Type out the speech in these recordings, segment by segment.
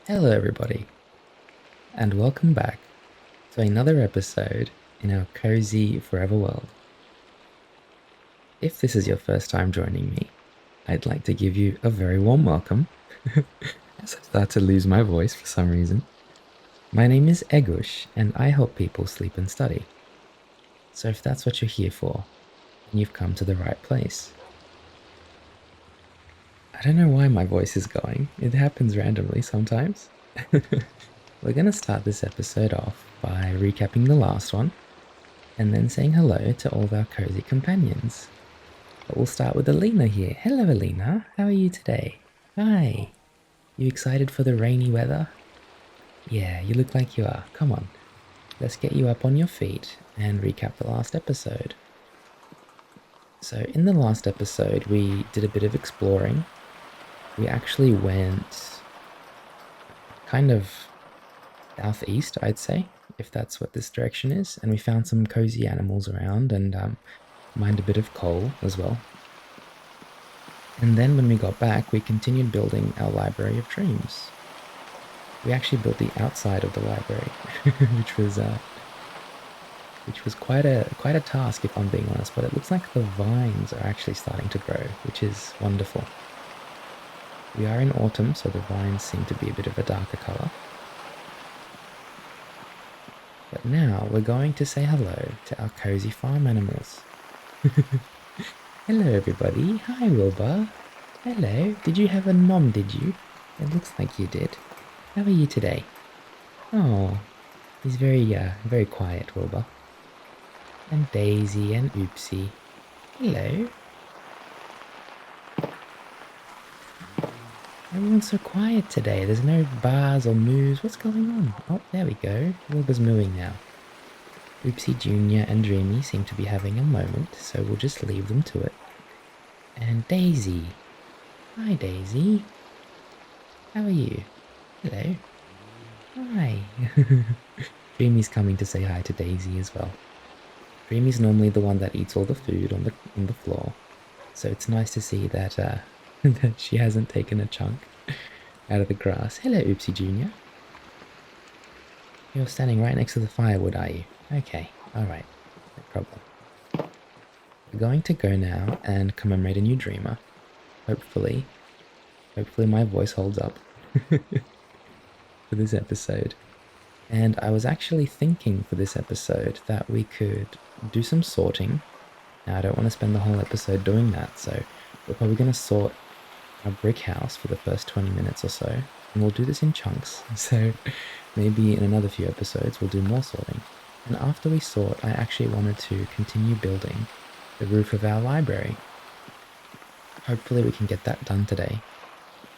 Hello, everybody, and welcome back to another episode in our cozy forever world. If this is your first time joining me, I'd like to give you a very warm welcome as I start to lose my voice for some reason. My name is Egush, and I help people sleep and study. So if that's what you're here for, then you've come to the right place. I don't know why my voice is going. It happens randomly sometimes. We're going to start this episode off by recapping the last one, and then saying hello to all of our cozy companions. But we'll start with Alina here. Hello, Alina. How are you today? Hi. You excited for the rainy weather? Yeah, you look like you are. Come on. Let's get you up on your feet and recap the last episode. So in the last episode, we did a bit of exploring. We actually went kind of southeast, I'd say, if that's what this direction is. And we found some cozy animals around and mined a bit of coal as well. And then when we got back, we continued building our library of dreams. We actually built the outside of the library, which was quite a task if I'm being honest, but it looks like the vines are actually starting to grow, which is wonderful. We are in autumn, so the vines seem to be a bit of a darker color. But now we're going to say hello to our cozy farm animals. Hello everybody. Hi Wilbur. Hello. Did you have a mom, did you? It looks like you did. How are you today? Oh, he's very quiet, Wilbur. And Daisy and Oopsie. Hello. Everyone's so quiet today. There's no bars or moos. What's going on? Oh, there we go. Wilbur's mooing now. Oopsie Jr. and Dreamy seem to be having a moment, so we'll just leave them to it. And Daisy. Hi, Daisy. How are you? Hello. Hi. Dreamy's coming to say hi to Daisy as well. Dreamy's normally the one that eats all the food on the floor, so it's nice to see that that she hasn't taken a chunk out of the grass. Hello, Oopsie Jr. You're standing right next to the firewood, are you? Okay, alright, no problem. We're going to go now and commemorate a new dreamer. Hopefully my voice holds up for this episode. And I was actually thinking for this episode that we could do some sorting. Now, I don't want to spend the whole episode doing that, so we're probably going to sort our brick house for the first 20 minutes or so. And we'll do this in chunks, so maybe in another few episodes we'll do more sorting. And after we sort, I actually wanted to continue building the roof of our library. Hopefully we can get that done today,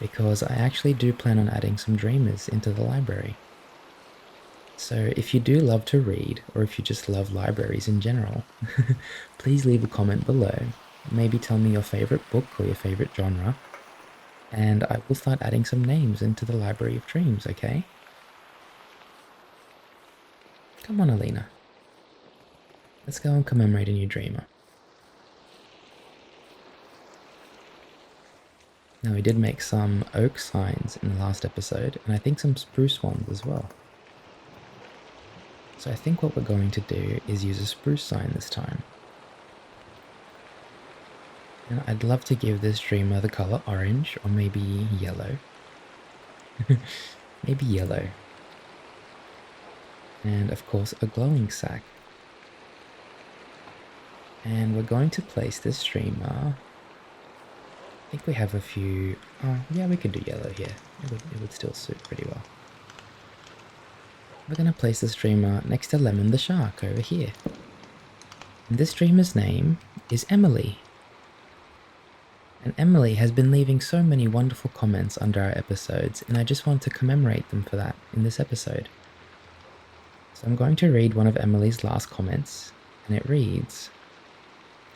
because I actually do plan on adding some dreamers into the library. So if you do love to read, or if you just love libraries in general, please leave a comment below. Maybe tell me your favorite book or your favorite genre, and I will start adding some names into the Library of Dreams, okay? Come on, Alina. Let's go and commemorate a new dreamer. Now, we did make some oak signs in the last episode, and I think some spruce ones as well. So I think what we're going to do is use a spruce sign this time. And I'd love to give this dreamer the color orange, or maybe yellow. Maybe yellow. And of course a glowing sack. And we're going to place this streamer. I think we have a few. Oh yeah, we could do yellow here. It would still suit pretty well. We're going to place the streamer next to Lemon the shark over here. And this streamer's name is Emily. And Emily has been leaving so many wonderful comments under our episodes, and I just want to commemorate them for that in this episode. So I'm going to read one of Emily's last comments, and it reads,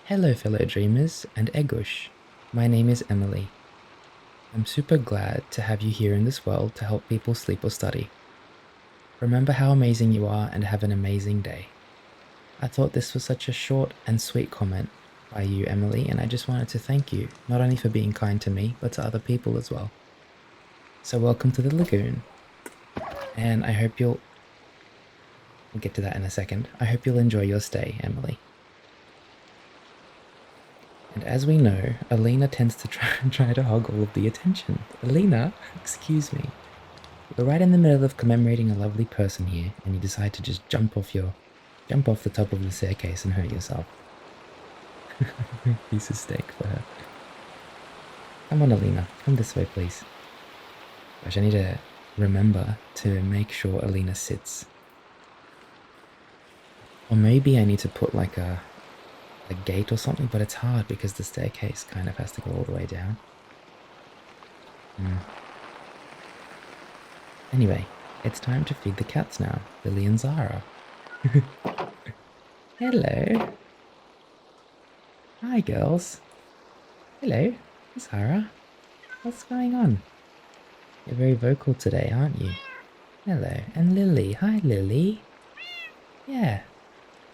"Hello fellow dreamers and Egush. My name is Emily. I'm super glad to have you here in this world to help people sleep or study. Remember how amazing you are and have an amazing day." I thought this was such a short and sweet comment by you, Emily, and I just wanted to thank you, not only for being kind to me, but to other people as well. So welcome to the lagoon. And I hope you'll... We'll get to that in a second. I hope you'll enjoy your stay, Emily. And as we know, Alina tends to try to hog all of the attention. Alina, excuse me. We're right in the middle of commemorating a lovely person here, and you decide to just jump off the top of the staircase and hurt yourself. Piece of steak for her. Come on, Alina. Come this way, please. Gosh, I need to remember to make sure Alina sits. Or maybe I need to put like a gate or something, but it's hard because the staircase kind of has to go all the way down. Anyway, it's time to feed the cats now, Lily and Zara. Hello. Hi, girls. Hello, Zara. What's going on? You're very vocal today, aren't you? Hello. And Lily. Hi, Lily. Yeah.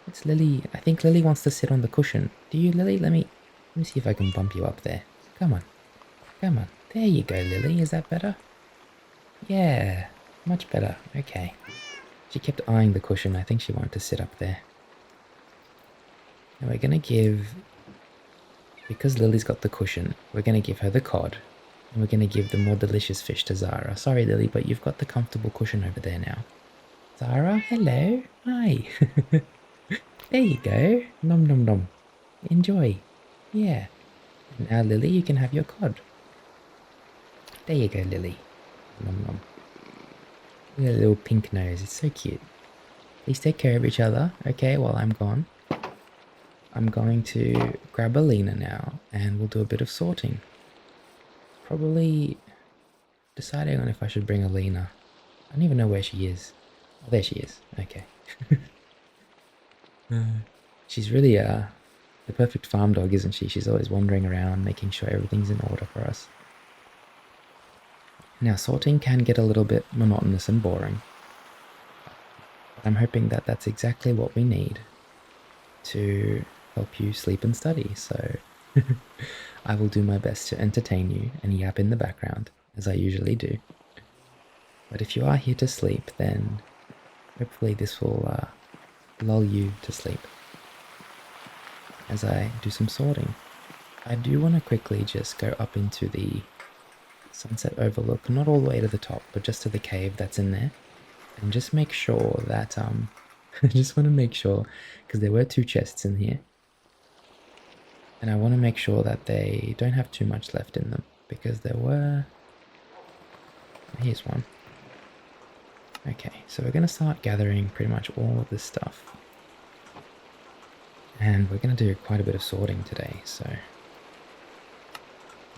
It's Lily. I think Lily wants to sit on the cushion. Do you, Lily? Let me see if I can bump you up there. Come on. Come on. There you go, Lily. Is that better? Yeah. Much better. Okay. She kept eyeing the cushion. I think she wanted to sit up there. Now we're going to give... Because Lily's got the cushion, we're going to give her the cod. And we're going to give the more delicious fish to Zara. Sorry, Lily, but you've got the comfortable cushion over there now. Zara, hello. Hi. There you go. Nom nom nom. Enjoy. Yeah. Now, Lily, you can have your cod. There you go, Lily. Nom nom. Look at that little pink nose. It's so cute. Please take care of each other, okay, while I'm gone. I'm going to grab Alina now, and we'll do a bit of sorting. Probably deciding on if I should bring Alina. I don't even know where she is. Oh, there she is. Okay. She's really the perfect farm dog, isn't she? She's always wandering around, making sure everything's in order for us. Now, sorting can get a little bit monotonous and boring. But I'm hoping that that's exactly what we need to help you sleep and study, so I will do my best to entertain you and yap in the background, as I usually do. But if you are here to sleep, then hopefully this will lull you to sleep as I do some sorting. I do want to quickly just go up into the sunset overlook, not all the way to the top, but just to the cave that's in there, and just make sure that, I just want to make sure, because there were 2 chests in here, and I want to make sure that they don't have too much left in them, because there were... Here's one. Okay, so we're going to start gathering pretty much all of this stuff. And we're going to do quite a bit of sorting today, so...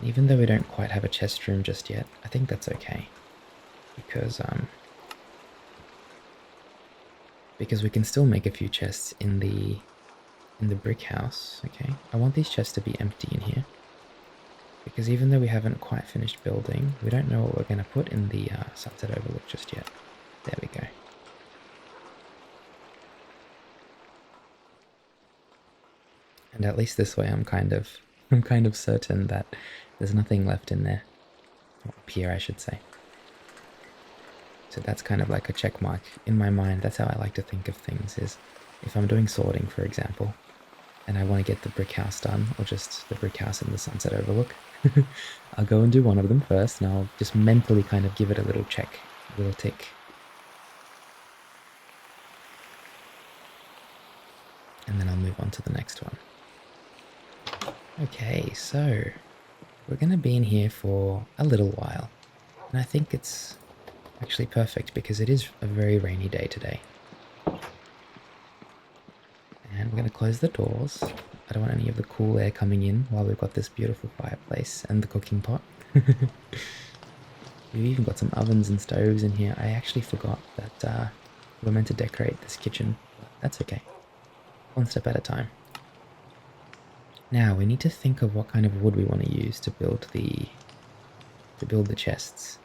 Even though we don't quite have a chest room just yet, I think that's okay. Because we can still make a few chests in the brick house, okay? I want these chests to be empty in here. Because even though we haven't quite finished building, we don't know what we're going to put in the sunset overlook just yet. There we go. And at least this way I'm kind of certain that there's nothing left in there. Or up here, I should say. So that's kind of like a check mark in my mind. That's how I like to think of things, is if I'm doing sorting, for example, and I want to get the brick house done, or just the brick house and the sunset overlook, I'll go and do one of them first, and I'll just mentally kind of give it a little check, a little tick. And then I'll move on to the next one. Okay, so we're going to be in here for a little while, and I think it's actually perfect because it is a very rainy day today. And we're going to close the doors. I don't want any of the cool air coming in while we've got this beautiful fireplace and the cooking pot. We've even got some ovens and stoves in here. I actually forgot that we're meant to decorate this kitchen. That's okay. One step at a time. Now we need to think of what kind of wood we want to use to build the chests.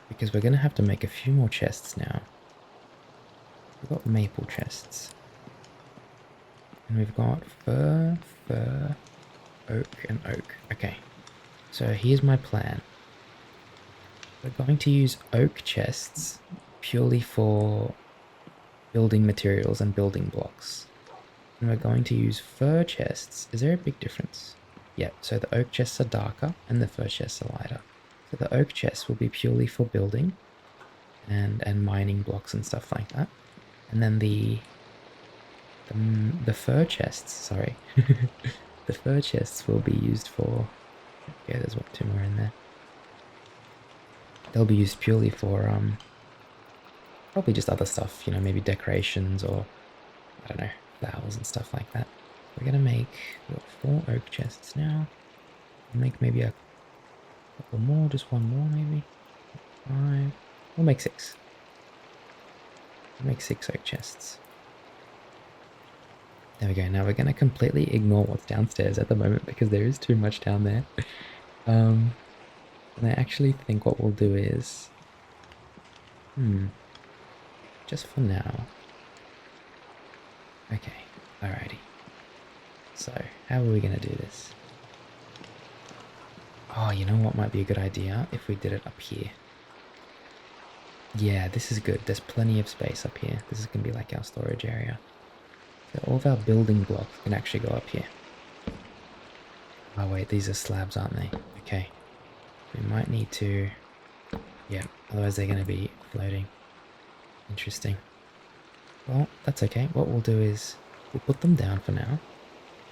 Because we're going to have to make a few more chests now. We've got maple chests. And we've got fir, oak, and oak. Okay. So here's my plan. We're going to use oak chests purely for building materials and building blocks. And we're going to use fir chests. Is there a big difference? Yep, so the oak chests are darker and the fir chests are lighter. So the oak chests will be purely for building and mining blocks and stuff like that. And then the fir chests, sorry. The fir chests will be used for... Okay, there's two more in there. They'll be used purely for, probably just other stuff, you know, maybe decorations or, I don't know, flowers and stuff like that. We're gonna make, we've got 4 oak chests now. We'll make maybe a couple more, just one more maybe. 5. We'll make 6. We'll make 6 oak chests. There we go. Now we're going to completely ignore what's downstairs at the moment because there is too much down there. And I actually think what we'll do is... just for now. Okay, alrighty. So, how are we going to do this? Oh, you know what might be a good idea? If we did it up here. Yeah, this is good. There's plenty of space up here. This is going to be like our storage area. So all of our building blocks can actually go up here. Oh wait, these are slabs, aren't they? Okay. We might need to... Yeah, otherwise they're going to be floating. Interesting. Well, that's okay. What we'll do is we'll put them down for now.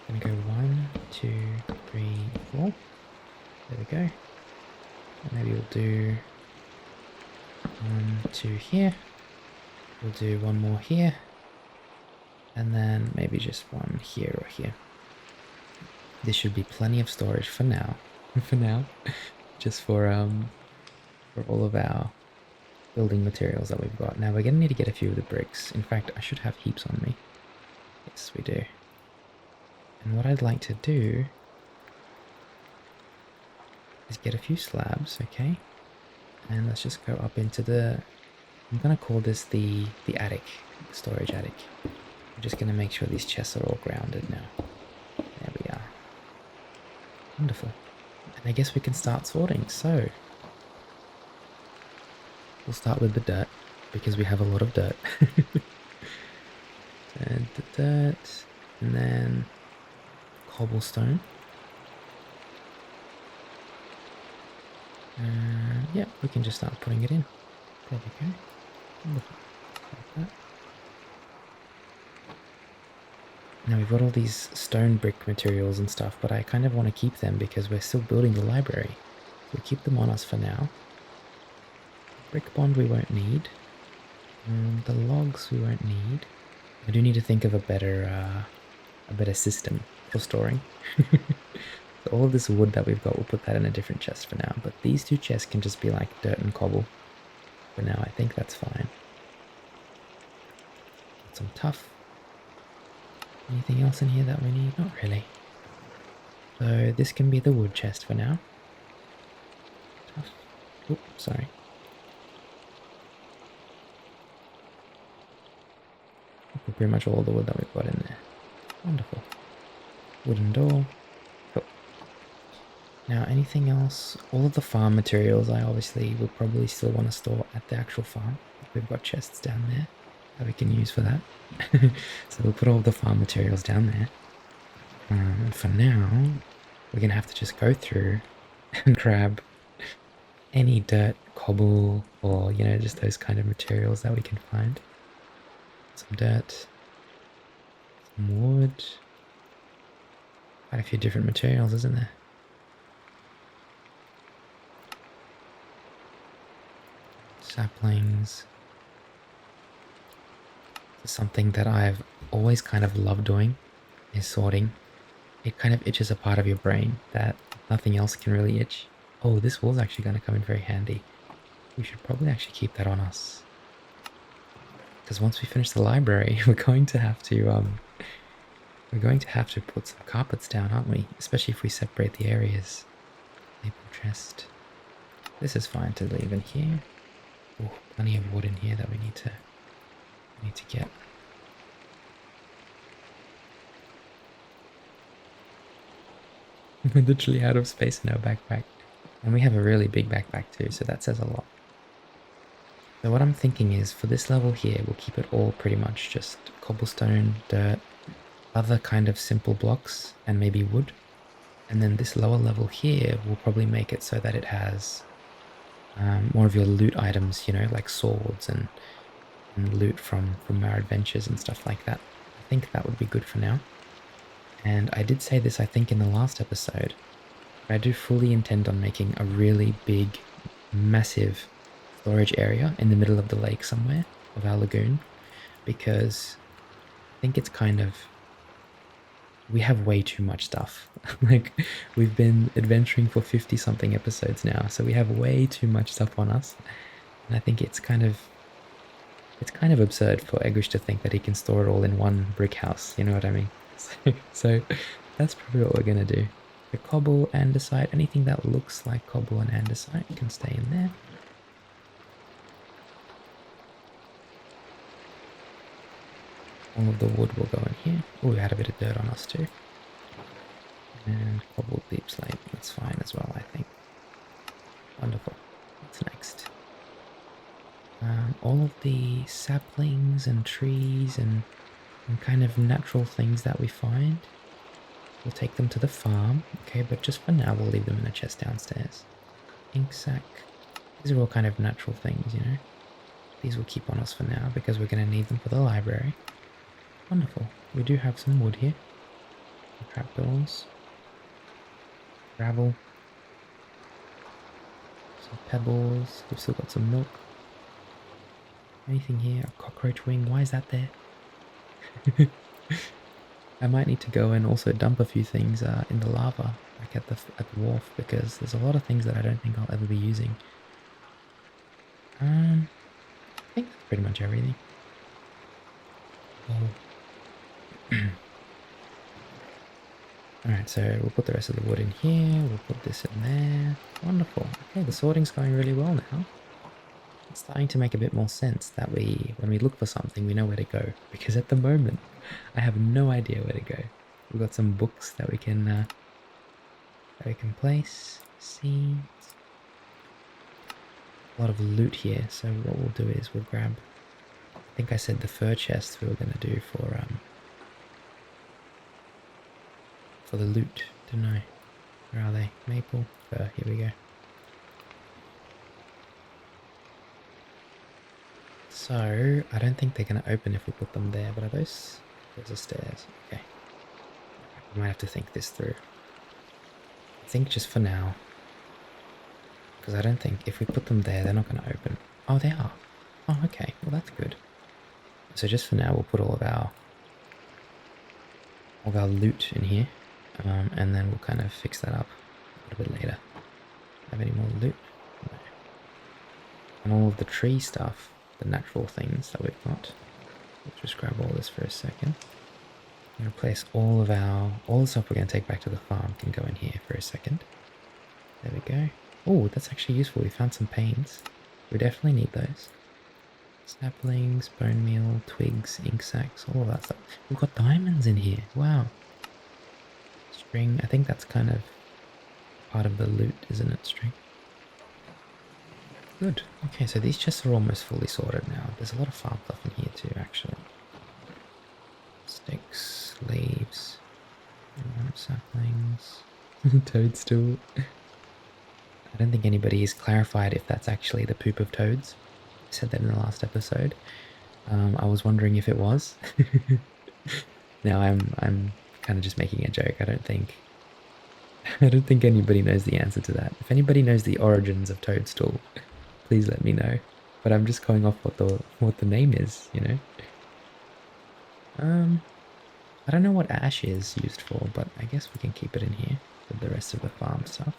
Gonna go 1, 2, 3, 4. There we go. And maybe we'll do 1, 2 here. We'll do one more here. And then maybe just one here or here. This should be plenty of storage for now. For now. Just for all of our building materials that we've got. Now we're gonna need to get a few of the bricks. In fact, I should have heaps on me. Yes, we do. And what I'd like to do is get a few slabs, okay? And let's just go up into the... I'm gonna call this the attic, the storage attic. I'm just going to make sure these chests are all grounded now. There we are. Wonderful. And I guess we can start sorting. So, we'll start with the dirt, because we have a lot of dirt. And the dirt, and then cobblestone. Yeah, we can just start putting it in. There we go. Wonderful. Like that. Now we've got all these stone brick materials and stuff, but I kind of want to keep them because we're still building the library. So we'll keep them on us for now. Brick bond we won't need. The logs we won't need. I do need to think of a better system for storing. So all of this wood that we've got, we'll put that in a different chest for now. But these 2 chests can just be like dirt and cobble. For now, I think that's fine. Got some tough. Anything else in here that we need? Not really. So this can be the wood chest for now. Tough. Oop, sorry. Put pretty much all the wood that we've got in there. Wonderful. Wooden door. Cool. Now anything else? All of the farm materials I obviously will probably still want to store at the actual farm. We've got chests down there that we can use for that. So we'll put all the farm materials down there. And for now, we're going to have to just go through and grab any dirt, cobble, or, you know, just those kind of materials that we can find. Some dirt, some wood, quite a few different materials, isn't there? Saplings. Something that I've always kind of loved doing is sorting. It kind of itches a part of your brain that nothing else can really itch. Oh, this wall's actually going to come in very handy. We should probably actually keep that on us. Because once we finish the library, we're going to have to put some carpets down, aren't we? Especially if we separate the areas. Maple chest. This is fine to leave in here. Oh, plenty of wood in here that we need to get. We're literally out of space in our backpack. And we have a really big backpack too, so that says a lot. So what I'm thinking is for this level here, we'll keep it all pretty much just cobblestone, dirt, other kind of simple blocks, and maybe wood. And then this lower level here, we'll probably make it so that it has more of your loot items, you know, like swords and loot from our adventures and stuff like that. I think that would be good for now. And I did say this, I think, in the last episode. I do fully intend on making a really big, massive storage area in the middle of the lake somewhere, of our lagoon, because I think it's kind of... we have way too much stuff. Like, we've been adventuring for 50-something episodes now, so we have way too much stuff on us. And I think it's kind of absurd for Egush to think that he can store it all in one brick house, you know what I mean? So that's probably what we're going to do. The cobble, andesite, anything that looks like cobble and andesite can stay in there. All of the wood will go in here. Oh, we had a bit of dirt on us too. And cobble deep slate, that's fine as well, I think. Wonderful. What's next? All of the saplings and trees and kind of natural things that we find, we'll take them to the farm, okay, but just for now we'll leave them in a chest downstairs. Ink sac, these are all kind of natural things, you know. These will keep on us for now because we're going to need them for the library. Wonderful. We do have some wood here. Some trapdoors. Gravel. Some pebbles. We've still got some milk. Anything here? A cockroach wing. Why is that there? I might need to go and also dump a few things in the lava, like at the wharf, because there's a lot of things that I don't think I'll ever be using. I think that's pretty much everything. Oh. Alright, so we'll put the rest of the wood in here, we'll put this in there. Wonderful. Okay, the sorting's going really well now. It's starting to make a bit more sense that when we look for something, we know where to go. Because at the moment, I have no idea where to go. We've got some books that we can place. Seeds. A lot of loot here, so what we'll do is we'll grab... I think I said the fur chests we were going to do for the loot, didn't I? Where are they? Maple, fur, here we go. So, I don't think they're going to open if we put them there, but are those... those are stairs, okay. We might have to think this through. I think just for now, because I don't think if we put them there, they're not going to open. Oh, they are. Oh, okay, well that's good. So just for now, we'll put all of our loot in here, and then we'll kind of fix that up a little bit later. Have any more loot? No. And all of the tree stuff, the natural things that we've got. Let's just grab all this for a second. I'm going to place all the stuff we're going to take back to the farm can go in here for a second. There we go. Oh, that's actually useful. We found some panes. We definitely need those. Saplings, bone meal, twigs, ink sacs, all of that stuff. We've got diamonds in here. Wow. String. I think that's kind of part of the loot, isn't it? String. Good. Okay, so these chests are almost fully sorted now. There's a lot of farm stuff in here too, actually. Sticks, leaves, saplings, toadstool. I don't think anybody has clarified if that's actually the poop of toads. I said that in the last episode. I was wondering if it was. Now I'm kind of just making a joke. I don't think anybody knows the answer to that. If anybody knows the origins of toadstool, please let me know. But I'm just going off what the name is, you know. I don't know what ash is used for, but I guess we can keep it in here with the rest of the farm stuff.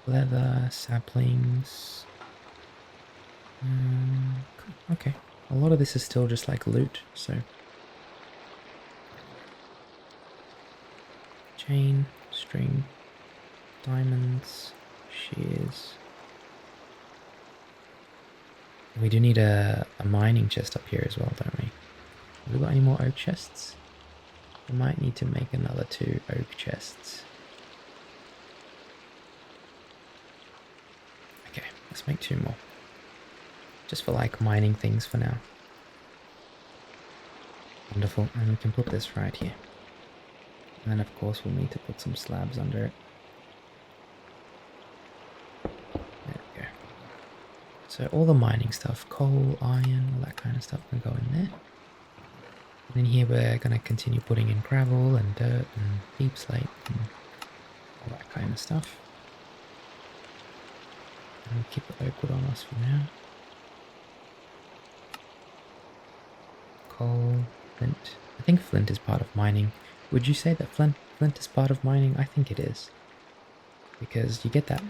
Leather, saplings. Okay. A lot of this is still just like loot, so. Chain, string, diamonds, shears. We do need a mining chest up here as well, don't we? Have we got any more oak chests? We might need to make another 2 oak chests. Let's make 2 more. Just for like mining things for now. Wonderful. And we can put this right here. And then of course we'll need to put some slabs under it. There we go. So all the mining stuff, coal, iron, all that kind of stuff can go in there. And then here we're going to continue putting in gravel and dirt and deep slate and all that kind of stuff. And we'll keep the oak wood on us for now. Coal, flint. I think flint is part of mining. Would you say that flint is part of mining? I think it is. Because you get that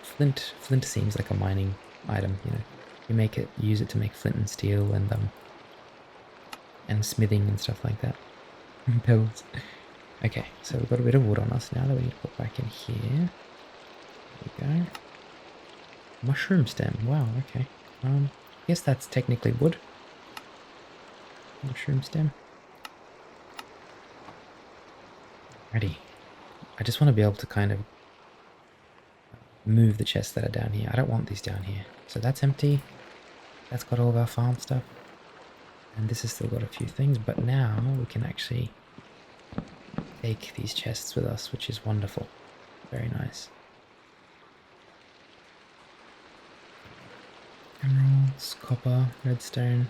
flint seems like a mining item, you know. You make it, use it to make flint and steel and smithing and stuff like that. Pebbles. Okay, so we've got a bit of wood on us now that we need to put back in here. There we go. Mushroom stem. Wow, okay. I guess that's technically wood. Mushroom stem. Ready. I just want to be able to kind of move the chests that are down here. I don't want these down here. So that's empty. That's got all of our farm stuff. And this has still got a few things, but now we can actually take these chests with us, which is wonderful. Very nice. Emeralds, copper, redstone,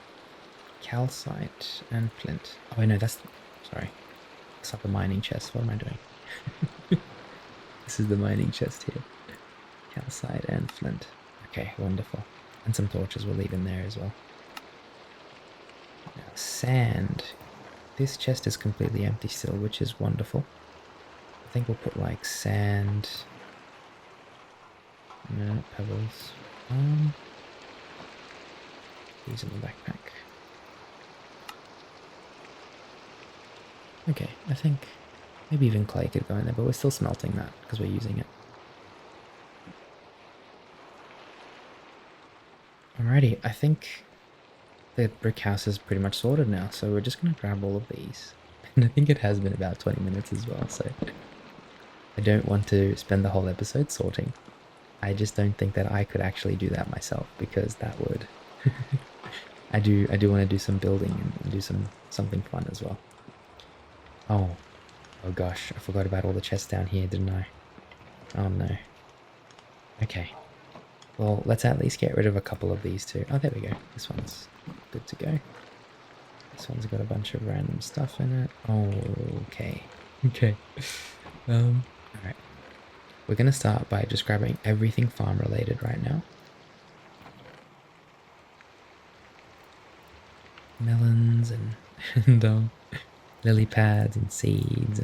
calcite, and flint. Oh, no, that's... Sorry. Looks like a mining chest. What am I doing? This is the mining chest here. Calcite and flint. Okay, wonderful. And some torches we'll leave in there as well. Now, sand. This chest is completely empty still, which is wonderful. I think we'll put like sand. No, pebbles. These in the backpack. Okay, I think maybe even clay could go in there, but we're still smelting that because we're using it. Alrighty, I think the brick house is pretty much sorted now, so we're just going to grab all of these. And I think it has been about 20 minutes as well, so I don't want to spend the whole episode sorting. I just don't think that I could actually do that myself, because that would... I do want to do some building and do something fun as well. Oh gosh, I forgot about all the chests down here, didn't I? Oh no. Okay. Well, let's at least get rid of a couple of these too. Oh, there we go. This one's good to go. This one's got a bunch of random stuff in it. Oh, okay. Okay. Alright. We're gonna start by just grabbing everything farm related right now. Melons and lily pads and seeds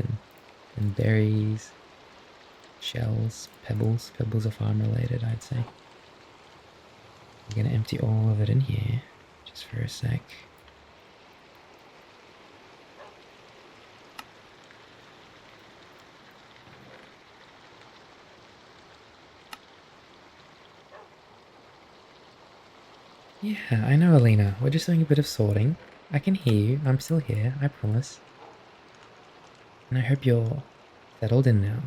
and berries, shells, pebbles. Pebbles are farm related, I'd say. I'm gonna empty all of it in here, just for a sec. Yeah, I know, Alina. We're just doing a bit of sorting. I can hear you. I'm still here, I promise. And I hope you're settled in now.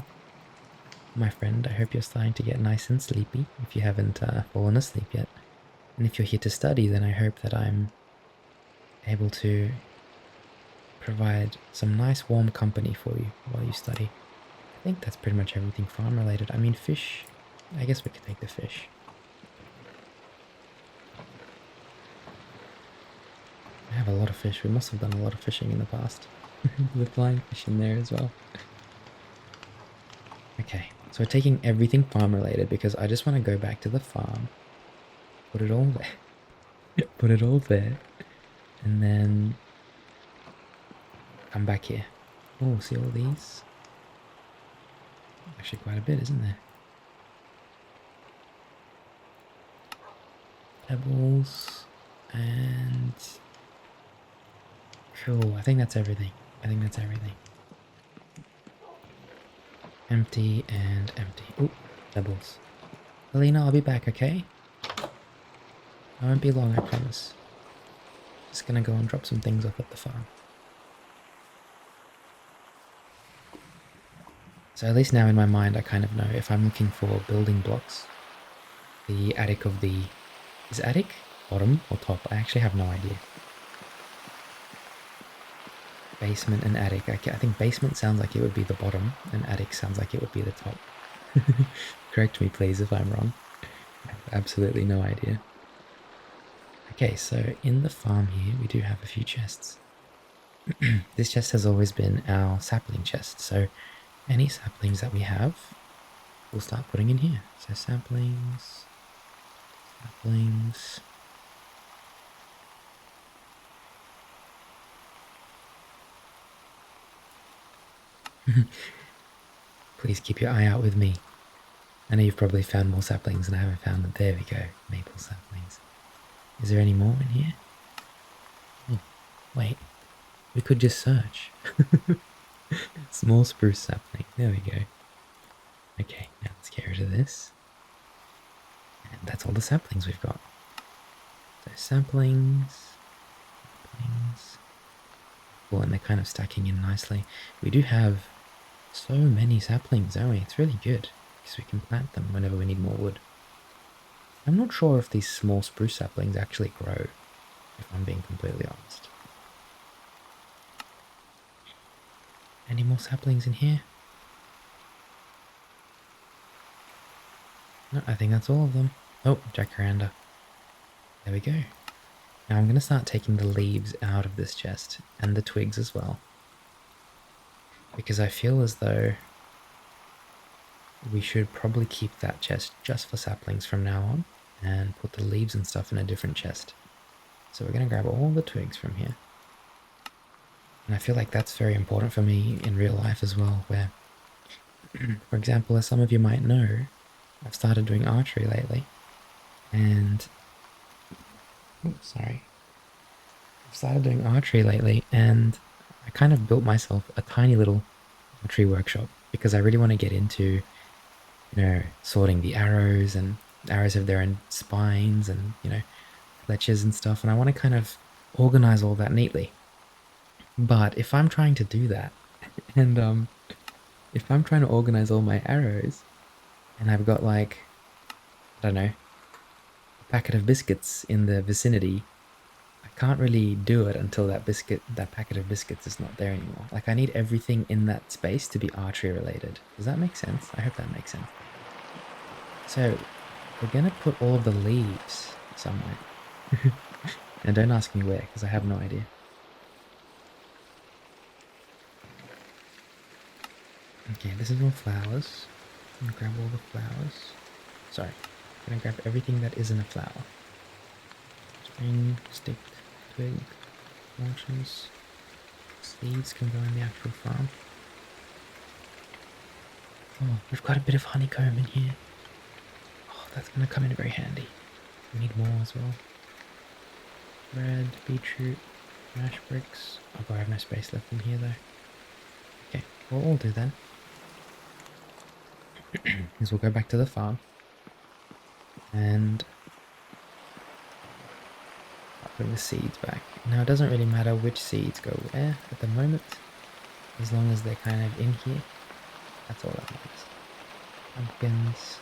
My friend, I hope you're starting to get nice and sleepy, if you haven't fallen asleep yet. And if you're here to study, then I hope that I'm able to provide some nice warm company for you while you study. I think that's pretty much everything farm related. I mean, fish, I guess we could take the fish. I have a lot of fish. We must have done a lot of fishing in the past. With flying fish in there as well. Okay, so we're taking everything farm related because I just want to go back to the farm. Put it all there. Put it all there. And then come back here. Oh, see all these? Actually quite a bit, isn't there? Pebbles and... Cool, I think that's everything. I think that's everything. Empty and empty. Oh, pebbles. Alina, I'll be back, okay? I won't be long, I promise. Just gonna go and drop some things off at the farm. So at least now in my mind I kind of know if I'm looking for building blocks the attic of the... Is attic bottom or top? I actually have no idea. Basement and attic. I think basement sounds like it would be the bottom, and attic sounds like it would be the top. Correct me, please, if I'm wrong. I have absolutely no idea. Okay, so in the farm here, we do have a few chests. This chest has always been our sapling chest, so any saplings that we have, we'll start putting in here. So saplings, saplings. Please keep your eye out with me. I know you've probably found more saplings and I haven't found them. There we go, maple saplings. Is there any more in here? Oh, wait, we could just search. Small spruce sapling, there we go. Okay, now let's get rid of this. And that's all the saplings we've got. So saplings, saplings. Cool, and they're kind of stacking in nicely. We do have so many saplings, don't we? It's really good, because we can plant them whenever we need more wood. I'm not sure if these small spruce saplings actually grow, if I'm being completely honest. Any more saplings in here? No, I think that's all of them. Oh, jacaranda. There we go. Now I'm going to start taking the leaves out of this chest, and the twigs as well. Because I feel as though we should probably keep that chest just for saplings from now on, and put the leaves and stuff in a different chest. So we're going to grab all the twigs from here. And I feel like that's very important for me in real life as well, where, for example, as some of you might know, I've started doing archery lately, and... Oh, sorry. I've started doing archery lately, and I kind of built myself a tiny little archery workshop, because I really want to get into, you know, sorting the arrows, and arrows have their own spines, and, you know, fletches and stuff, and I want to kind of organize all that neatly. But if I'm trying to do that, and if I'm trying to organize all my arrows, and I've got like, I don't know, a packet of biscuits in the vicinity, I can't really do it until that packet of biscuits is not there anymore. Like, I need everything in that space to be archery related. Does that make sense? I hope that makes sense. So, we're gonna put all of the leaves somewhere. And don't ask me where, because I have no idea. Okay, this is all flowers. I'm gonna grab all the flowers. Sorry, I'm gonna grab everything that isn't a flower. String, stick, twig, branches, seeds can go in the actual farm. Oh, we've got a bit of honeycomb in here. Oh, that's gonna come in very handy. We need more as well. Bread, beetroot, mash bricks. Oh god, I have no space left in here though. Okay, what we'll do then is we'll go back to the farm and I'll put the seeds back. Now it doesn't really matter which seeds go where at the moment, as long as they're kind of in here. That's all that matters. Pumpkins.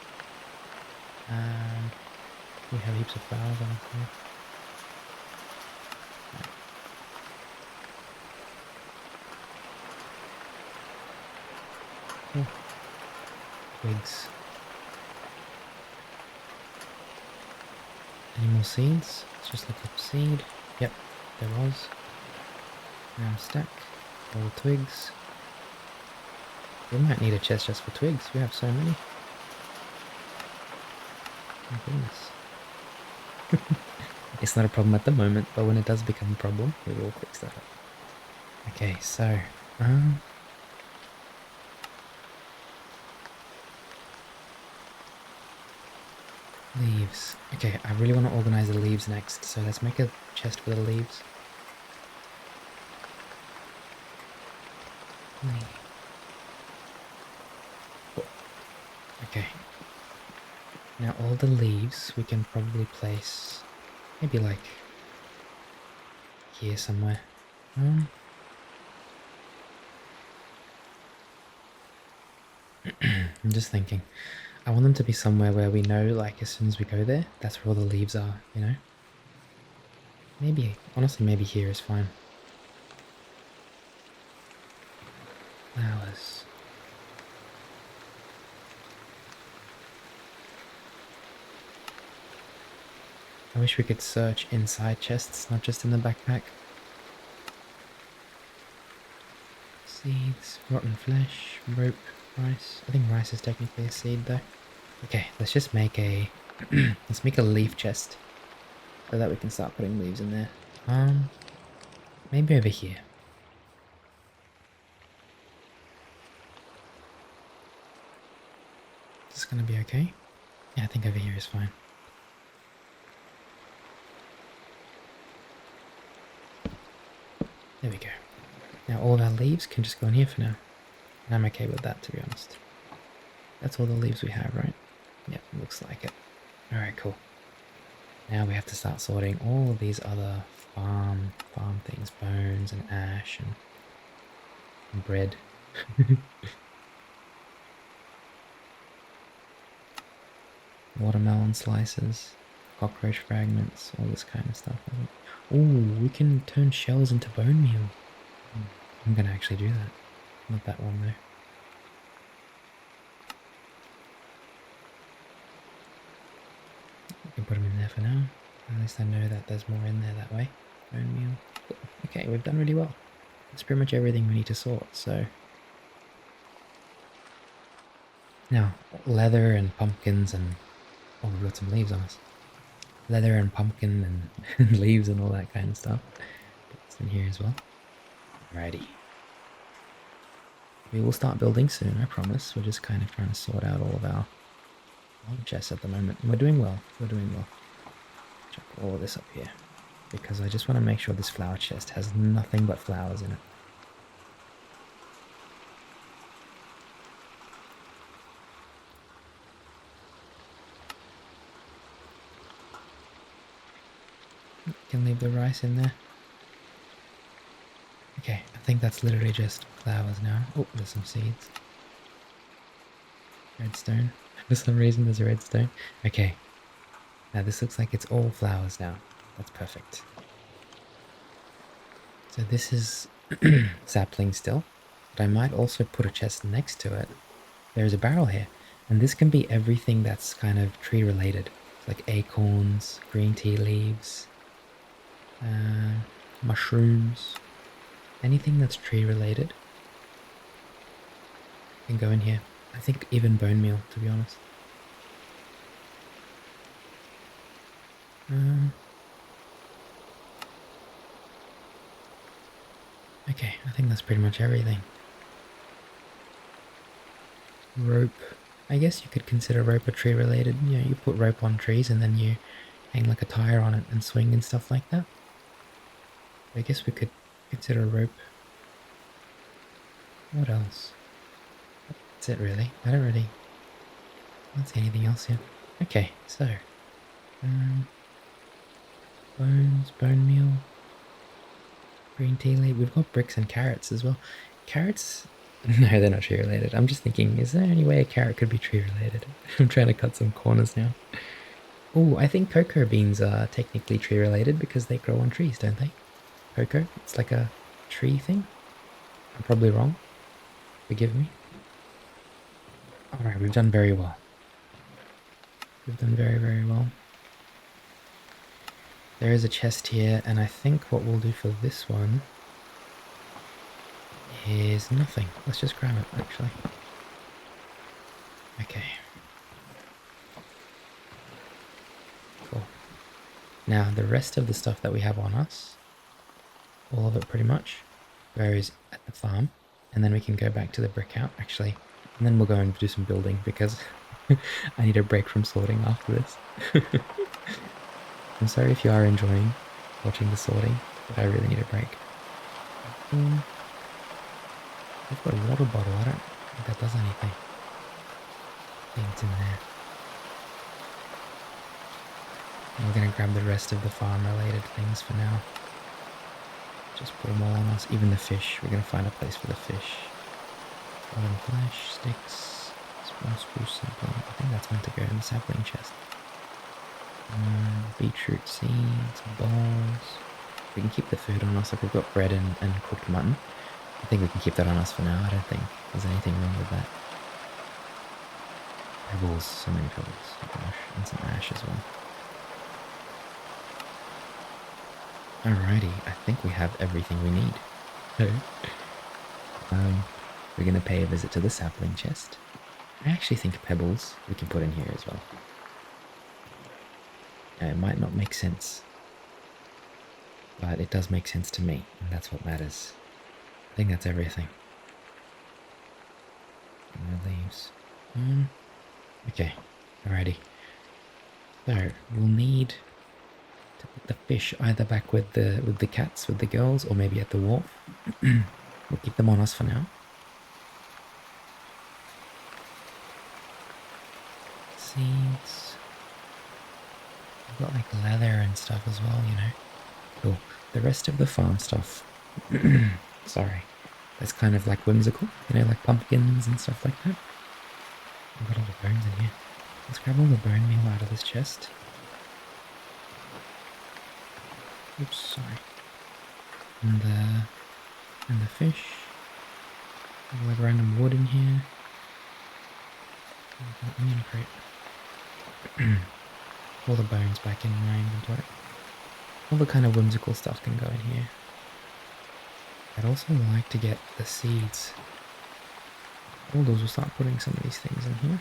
We have heaps of flowers on here. Oh. Twigs. Any more seeds? Let's just look up seed. Yep, there was. Now stack all the twigs. We might need a chest just for twigs. We have so many. My goodness. It's not a problem at the moment, but when it does become a problem, we will fix that up. Okay, so leaves. Okay, I really want to organize the leaves next, so let's make a chest for the leaves. Okay. Now all the leaves we can probably place maybe like here somewhere. I'm just thinking. I want them to be somewhere where we know, like, as soon as we go there, that's where all the leaves are, you know? Maybe, honestly, maybe here is fine. Flowers. I wish we could search inside chests, not just in the backpack. Seeds, rotten flesh, rope, rice. I think rice is technically a seed though. Okay, let's just make a let's make a leaf chest so that we can start putting leaves in there. Maybe over here. Is this gonna be okay? Yeah, I think over here is fine. There we go. Now all of our leaves can just go in here for now. And I'm okay with that, to be honest. That's all the leaves we have, right? Yep, looks like it. Alright, cool. Now we have to start sorting all of these other farm things. Bones and ash and bread. Watermelon slices, cockroach fragments, all this kind of stuff. Oh, we can turn shells into bone meal. I'm gonna actually do that. Not that one though. I can put them in there for now. At least I know that there's more in there that way. Bone meal. Cool. Okay, we've done really well. That's pretty much everything we need to sort, so... Now, leather and pumpkins and... Oh, we've got some leaves on us. Leather and pumpkin and leaves and all that kind of stuff. Put this in here as well. Alrighty. We will start building soon, I promise. We're just kind of trying to sort out all of our chests at the moment. We're doing well. We're doing well. Chuck all of this up here. Because I just want to make sure this flower chest has nothing but flowers in it. Can leave the rice in there. Okay, I think that's literally just flowers now. Oh, there's some seeds. Redstone. For some reason there's a redstone. Okay. Now this looks like it's all flowers now. That's perfect. So this is sapling still. But I might also put a chest next to it. There's a barrel here. And this can be everything that's kind of tree related. Like acorns, green tea leaves, mushrooms. Anything that's tree related can go in here. I think even bone meal, to be honest. Okay, I think that's pretty much everything. Rope. I guess you could consider rope a tree related. You know, you put rope on trees and then you hang like a tire on it and swing and stuff like that. I guess we could consider rope. What else? That's it really. I don't see anything else here. Okay, so bones, bone meal, green tea leaf. We've got bricks and carrots as well. Carrots? No, they're not tree related. I'm just thinking, is there any way a carrot could be tree related? I'm trying to cut some corners now. Oh, I think cocoa beans are technically tree related because they grow on trees, don't they? Cocoa? It's like a tree thing? I'm probably wrong. Forgive me. Alright, we've done very well. We've done very, very well. There is a chest here, and I think what we'll do for this one is nothing. Let's just grab it, actually. Okay. Cool. Now, the rest of the stuff that we have on us, all of it pretty much, goes at the farm, and then we can go back to the brick out, actually. And then we'll go and do some building, because I need a break from sorting after this. I'm sorry if you are enjoying watching the sorting, but I really need a break. I've got a water bottle, I don't think that does anything. I think it's in there. And we're going to grab the rest of the farm related things for now. Just put them all on us, even the fish. We're going to find a place for the fish. Rotten flesh, sticks. Small spruce sapling. I think that's meant to go in the sapling chest. Beetroot seeds, balls. We can keep the food on us. Like we've got bread and cooked mutton. I think we can keep that on us for now. I don't think there's anything wrong with that. Pebbles, so many pebbles. Oh gosh, and some ash as well. Alrighty, I think we have everything we need. We're gonna pay a visit to the sapling chest. I actually think pebbles we can put in here as well. It might not make sense, but it does make sense to me, and that's what matters. I think that's everything. More leaves. Okay, alrighty. So we'll need to put the fish either back with the cats, with the girls, or maybe at the wharf. We'll keep them on us for now. Seeds. We've got like leather and stuff as well, you know. Cool. The rest of the farm stuff. Sorry. That's kind of like whimsical, you know, like pumpkins and stuff like that. I've got all the bones in here. Let's grab all the bone meal out of this chest. Oops, sorry. And the fish. There's like random wood in here. Onion crate. All the bones back in my inventory. All the kind of whimsical stuff can go in here. I'd also like to get the seeds. Builders will start putting some of these things in here.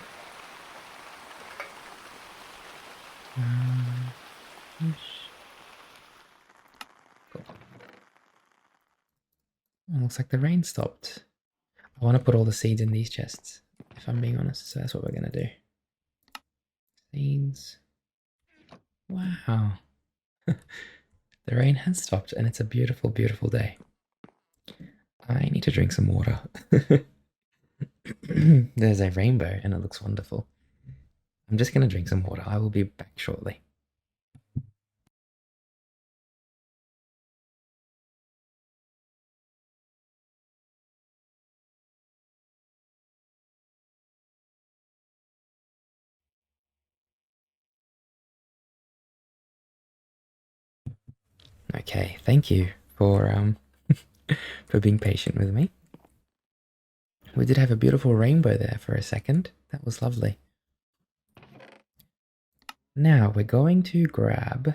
Cool. Oh, looks like the rain stopped. I want to put all the seeds in these chests, if I'm being honest, so that's what we're going to do. Seeds. Wow. The rain has stopped and it's a beautiful, beautiful day. I need to drink some water. There's a rainbow and it looks wonderful. I'm just going to drink some water. I will be back shortly. Okay, thank you for for being patient with me. We did have a beautiful rainbow there for a second. That was lovely. Now we're going to grab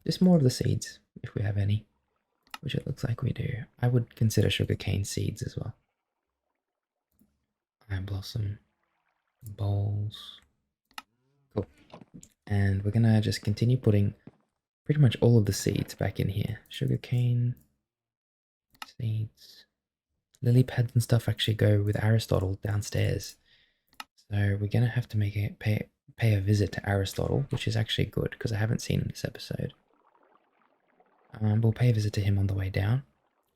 just more of the seeds, if we have any, which it looks like we do. I would consider sugarcane seeds as well. Eye blossom, bowls. Cool. And we're gonna just continue putting pretty much all of the seeds back in here. Sugarcane seeds. Lily pads and stuff actually go with Aristotle downstairs. So we're gonna have to pay a visit to Aristotle, which is actually good because I haven't seen him this episode. We'll pay a visit to him on the way down.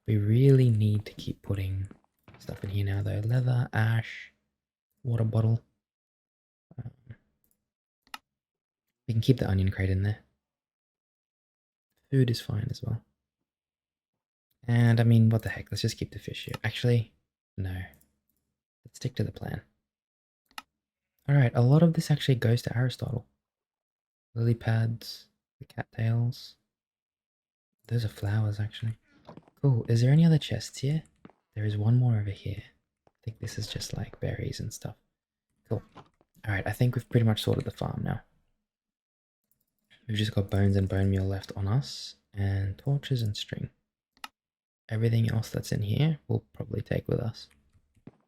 We really need to keep putting stuff in here now though. Leather, ash, water bottle. We can keep the onion crate in there. Food is fine as well. And I mean, what the heck, let's just keep the fish here. Actually, no. Let's stick to the plan. Alright, a lot of this actually goes to Aristotle. Lily pads, the cattails. Those are flowers actually. Cool, is there any other chests here? There is one more over here. I think this is just like berries and stuff. Cool. Alright, I think we've pretty much sorted the farm now. We've just got bones and bone meal left on us, and torches and string. Everything else that's in here we'll probably take with us.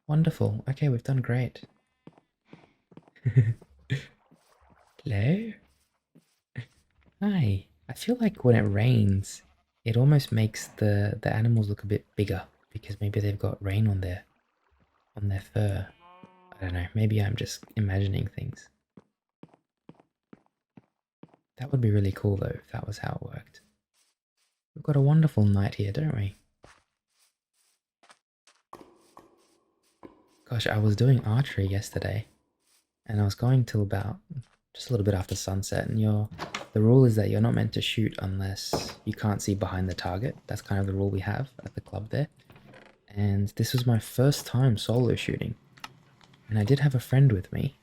Wonderful. Okay, we've done great. Hello? Hi. I feel like when it rains, it almost makes the animals look a bit bigger because maybe they've got rain on their fur. I don't know, maybe I'm just imagining things. That would be really cool though if that was how it worked. We've got a wonderful night here, don't we? Gosh, I was doing archery yesterday and I was going till about just a little bit after sunset, and the rule is that you're not meant to shoot unless you can't see behind the target. That's kind of the rule we have at the club there. And this was my first time solo shooting, And I did have a friend with me.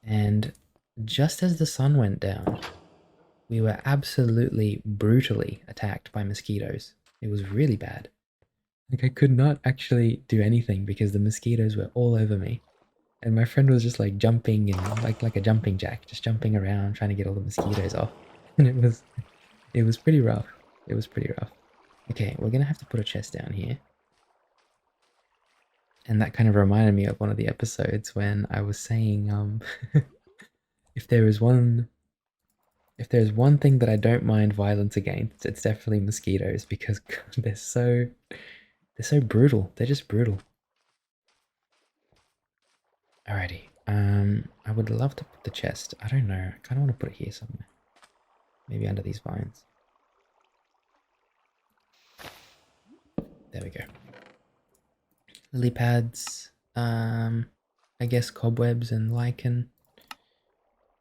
And just as the sun went down, we were absolutely brutally attacked by mosquitoes. It was really bad. Like I could not actually do anything because the mosquitoes were all over me. And my friend was just like jumping and like a jumping jack, just jumping around trying to get all the mosquitoes off. And it was pretty rough. It was pretty rough. Okay, we're gonna have to put a chest down here. And that kind of reminded me of one of the episodes when I was saying, if there is one if there's one thing that I don't mind violence against, it's definitely mosquitoes because they're so brutal. They're just brutal. Alrighty. I would love to put the chest. I don't know. I kind of want to put it here somewhere. Maybe under these vines. There we go. Lily pads. I guess cobwebs and lichen.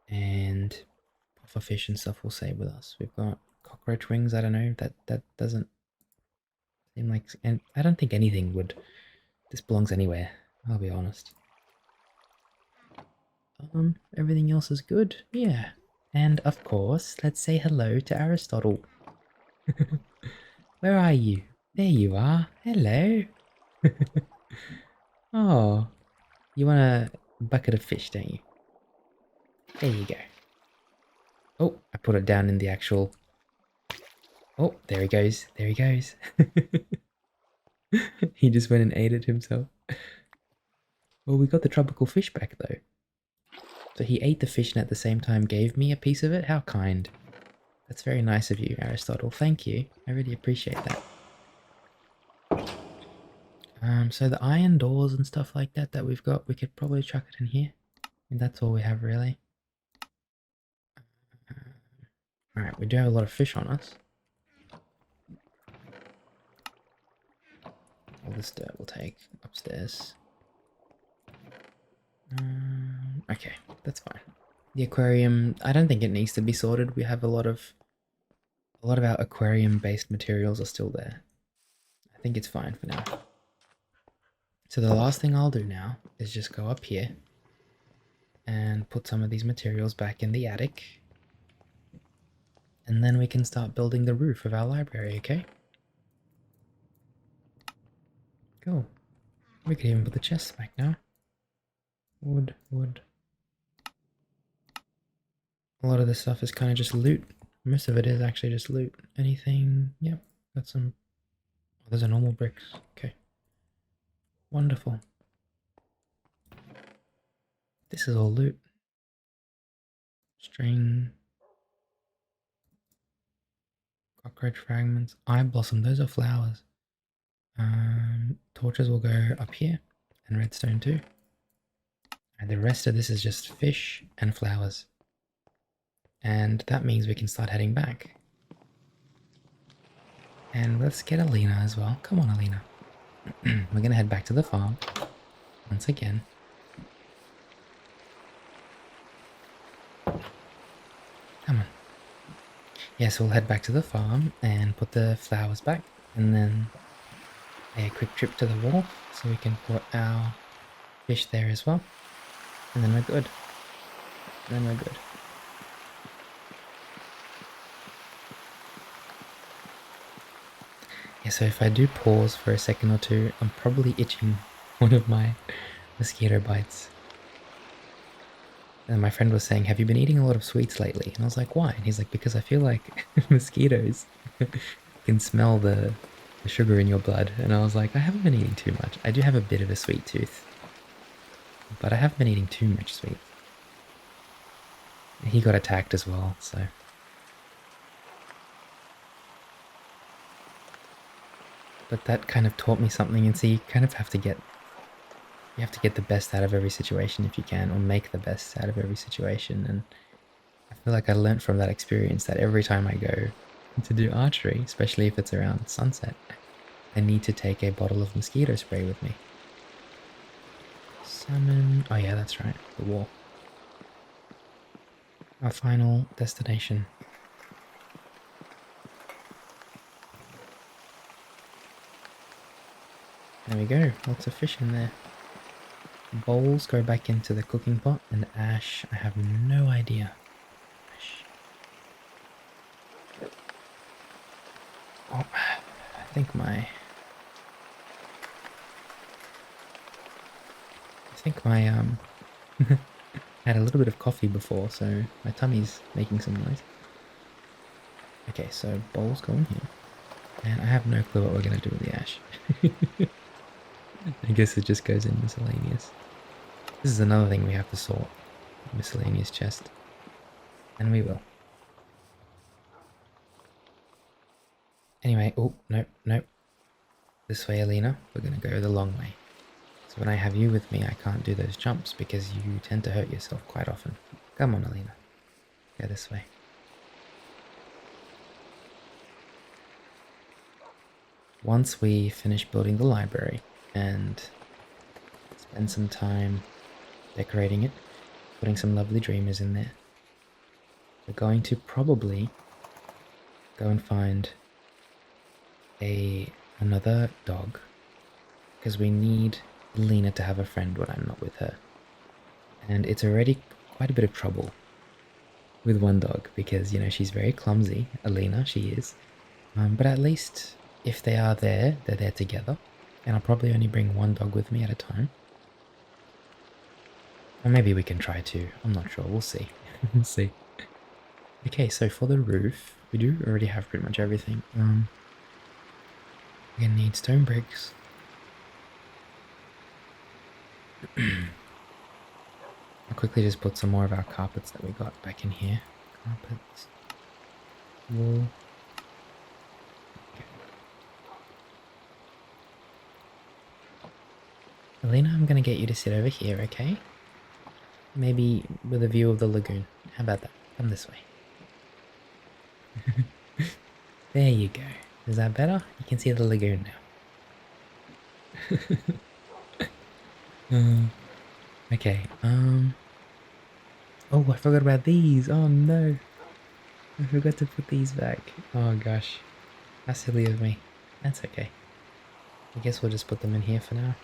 And pufferfish and stuff will stay with us. We've got cockroach wings. I don't know. That doesn't seem like... And I don't think anything would... This belongs anywhere. I'll be honest. Everything else is good. Yeah. And of course, let's say hello to Aristotle. Where are you? There you are. Hello. Oh, you want a bucket of fish, don't you? There you go. Oh, I put it down in the actual... Oh, there he goes. There he goes. He just went and ate it himself. Well, we got the tropical fish back, though. So he ate the fish and at the same time gave me a piece of it? How kind. That's very nice of you, Aristotle. Thank you. I really appreciate that. So the iron doors and stuff like that we've got, we could probably chuck it in here. And that's all we have, really. Alright, we do have a lot of fish on us. All this dirt we'll take upstairs. Okay, that's fine. The aquarium, I don't think it needs to be sorted. We have a lot of our aquarium-based materials are still there. I think it's fine for now. So the last thing I'll do now is just go up here and put some of these materials back in the attic. And then we can start building the roof of our library, okay? Cool. We could even put the chests back now. Wood. A lot of this stuff is kind of just loot. Most of it is actually just loot. Anything? Yep. Got some... Oh, those are normal bricks. Okay. Wonderful. This is all loot. String. Cockroach fragments. Eye blossom. Those are flowers. Torches will go up here. And redstone too. And the rest of this is just fish and flowers. And that means we can start heading back. And let's get Alina as well. Come on, Alina. We're gonna head back to the farm. Once again. Come on. Yes, we'll head back to the farm and put the flowers back. And then a quick trip to the wharf so we can put our fish there as well. And then we're good. Yeah, so if I do pause for a second or two, I'm probably itching one of my mosquito bites. And my friend was saying, have you been eating a lot of sweets lately? And I was like, why? And he's like, because I feel like mosquitoes can smell the sugar in your blood. And I was like, I haven't been eating too much. I do have a bit of a sweet tooth. But I haven't been eating too much sweet. He got attacked as well, so... But that kind of taught me something, and so you kind of have to get... You have to get the best out of every situation if you can, or make the best out of every situation, and I feel like I learnt from that experience that every time I go to do archery, especially if it's around sunset, I need to take a bottle of mosquito spray with me. Salmon... Oh yeah, that's right, the wall. Our final destination. There we go, lots of fish in there. Bowls go back into the cooking pot, and ash, I have no idea. Ash. Oh, I think my had a little bit of coffee before, so my tummy's making some noise. Okay, so bowls go in here. And I have no clue what we're gonna do with the ash. I guess it just goes in miscellaneous. This is another thing we have to sort. Miscellaneous chest. And we will. Anyway, oh, nope, nope. This way, Alina. We're gonna go the long way. So when I have you with me, I can't do those jumps because you tend to hurt yourself quite often. Come on, Alina. Go this way. Once we finish building the library and spend some time decorating it, putting some lovely dreamers in there, we're going to probably go and find another dog because we need Lena to have a friend when I'm not with her. And it's already quite a bit of trouble with one dog because, you know, she's very clumsy. Alina, she is. But at least if they are there, they're there together. And I'll probably only bring one dog with me at a time. Or maybe we can try two. I'm not sure. We'll see. We'll see. Okay, so for the roof, we do already have pretty much everything. We're gonna need stone bricks. I'll quickly just put some more of our carpets that we got back in here. Carpets. Wool. Okay. Alina, I'm gonna get you to sit over here, okay? Maybe with a view of the lagoon. How about that? Come this way. There you go. Is that better? You can see the lagoon now. Okay, oh, I forgot about these. Oh no. I forgot to put these back. Oh gosh. How silly of me. That's okay. I guess we'll just put them in here for now.